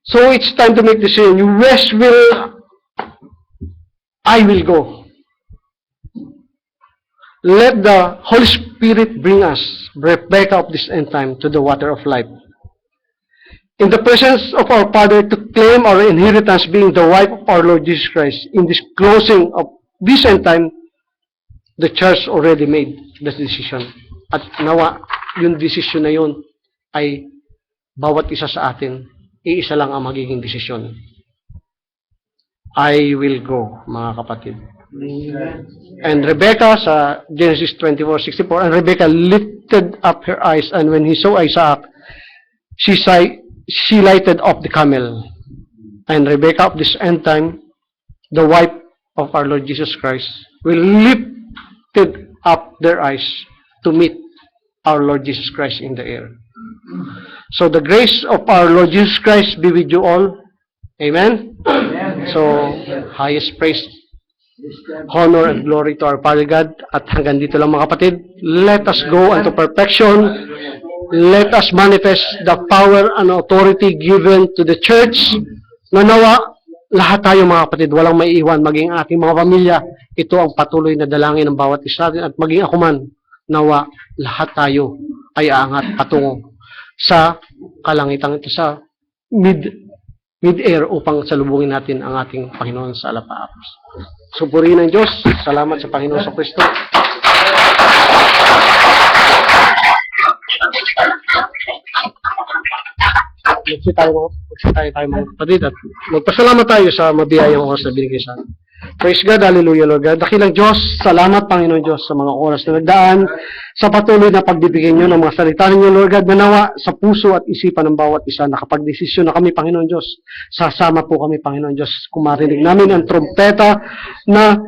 So it's time to make the decision. West will, I will go. Let the Holy Spirit bring us back of this end time to the water of life. In the presence of our Father to claim our inheritance being the wife of our Lord Jesus Christ. In this closing of this end time, the church already made the decision. At nawa, yung decision na yun ay bawat isa sa atin, iisa lang ang magiging desisyon. I will go, mga kapatid. And Rebecca sa Genesis 24:64, and Rebecca lifted up her eyes, and when he saw Isaac, she lighted up the camel. And Rebecca of this end time, the wife of our Lord Jesus Christ, will lifted up their eyes to meet our Lord Jesus Christ in the air. So the grace of our Lord Jesus Christ be with you all. Amen? So, highest praise, honor, and glory to our Father God. At hanggang dito lang mga kapatid, let us go unto perfection. Let us manifest the power and authority given to the church. Nanawa, lahat tayo mga kapatid, walang maiiwan, maging ating mga pamilya. Ito ang patuloy na dalangin ng bawat isa at maging ako man, nawa, lahat tayo ay aangat patungo sa kalangitan ito, sa mid-air upang salubungin natin ang ating Panginoon sa alapaapos. Supurihin ng Diyos. Salamat sa Panginoon sa Kristo. Magsi tayo mga kapatid at magpasalamat tayo sa mabiyayang oras na binigay sa atin. Praise God, hallelujah, Lord God. Dakilang Diyos, salamat Panginoon Diyos sa mga oras na nagdaan, sa patuloy na pagbibigay nyo ng mga salita ninyo, Lord God, manawa sa puso at isipan ng bawat isa. Nakapag-desisyon na kami, Panginoon Diyos. Sasama po kami, Panginoon Diyos, kung marinig namin ang trompeta na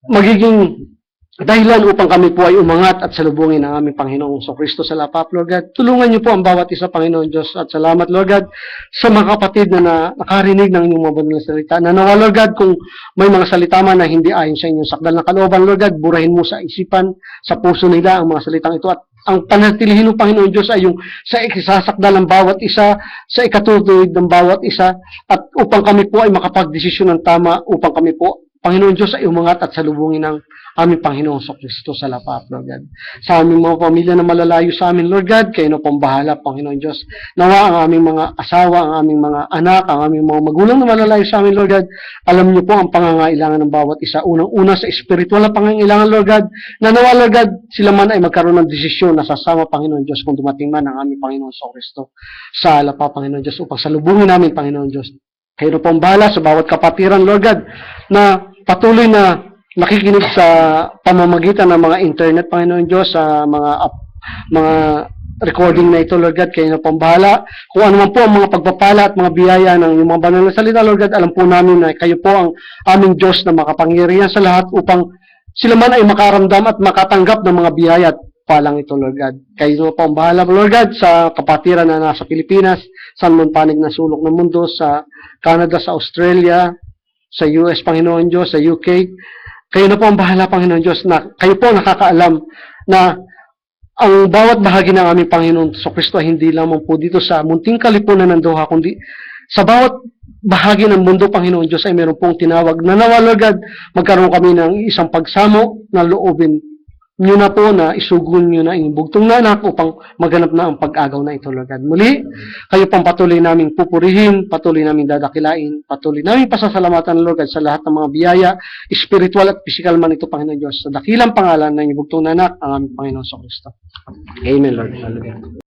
magiging dahilan upang kami po ay umangat at salubungin ang aming Panginoong Kristo sa lapap, Lord God. Tulungan niyo po ang bawat isa, Panginoon Diyos, at salamat, Lord God, sa mga kapatid na nakarinig ng inyong mga banal na salita. Nanawa, Lord God, kung may mga salita man na hindi ayon sa inyong sakdal na kalooban, Lord God, burahin mo sa isipan, sa puso nila ang mga salitang ito, at ang panatilihin ng Panginoon Diyos ay yung sa ikasasakdal ng bawat isa, sa ikatutuwid ng bawat isa, at upang kami po ay makapagdesisyon ng tama, upang kami po, Panginoon Diyos, ay umangat at salubungin ng aming Panginoong Kristo sa lapap, Lord God. Sa aming mga pamilya na malalayo sa amin, Lord God, kayo na pong bahala, Panginoon Diyos. Nawa ang aming mga asawa, ang aming mga anak, ang aming mga magulang na malalayo sa amin, Lord God. Alam niyo po ang pangangailangan ng bawat isa. Unang-una sa spiritual na pangangailangan, Lord God. Na nawa, Lord God, sila man ay magkaroon ng desisyon na sasama, Panginoon Diyos, kung dumating man ang aming Panginoong Kristo sa lapap, Panginoon Diyos, upang salubungin namin, Panginoon Diyos. Kayo na pong bahala sa bawat kapatiran, Lord God, na patuloy na nakikinig sa pamamagitan ng mga internet, Panginoon Diyos, sa mga recording na ito, Lord God, kayo na pong bahala. Kung ano man po ang mga pagpapala at mga biyaya ng mga banal na salita, Lord God, alam po namin na kayo po ang aming Diyos na makapangyarihan sa lahat upang sila man ay makaramdam at makatanggap ng mga biyaya at palang ito, Lord God. Kayo na pong bahala, Lord God, sa kapatiran na nasa Pilipinas, sa panig na sulok ng mundo, sa Canada, sa Australia, sa US, Panginoon Diyos, sa UK. Kayo na po ang bahala, Panginoon Diyos, na kayo po nakakaalam na ang bawat bahagi ng aming Panginoon Kristo ay hindi lamang po dito sa munting kalipunan ng Doha, kundi sa bawat bahagi ng mundo, Panginoon Diyos, ay meron pong tinawag na nawa, Lord God, magkaroon kami ng isang pagsamo na loobin nyo na po na isugun nyo na inyong bugtong na anak upang maganap na ang pag-agaw na ito, Lord God. Muli, kayo pang patuloy naming pupurihin, patuloy naming dadakilain, patuloy naming pasasalamatan, Lord God, sa lahat ng mga biyaya, spiritual at physical man ito, Panginoon Diyos, sa dakilang pangalan ng inyong bugtong na anak, ang aming Panginoon sa Kristo. Amen, Lord. Hallelujah.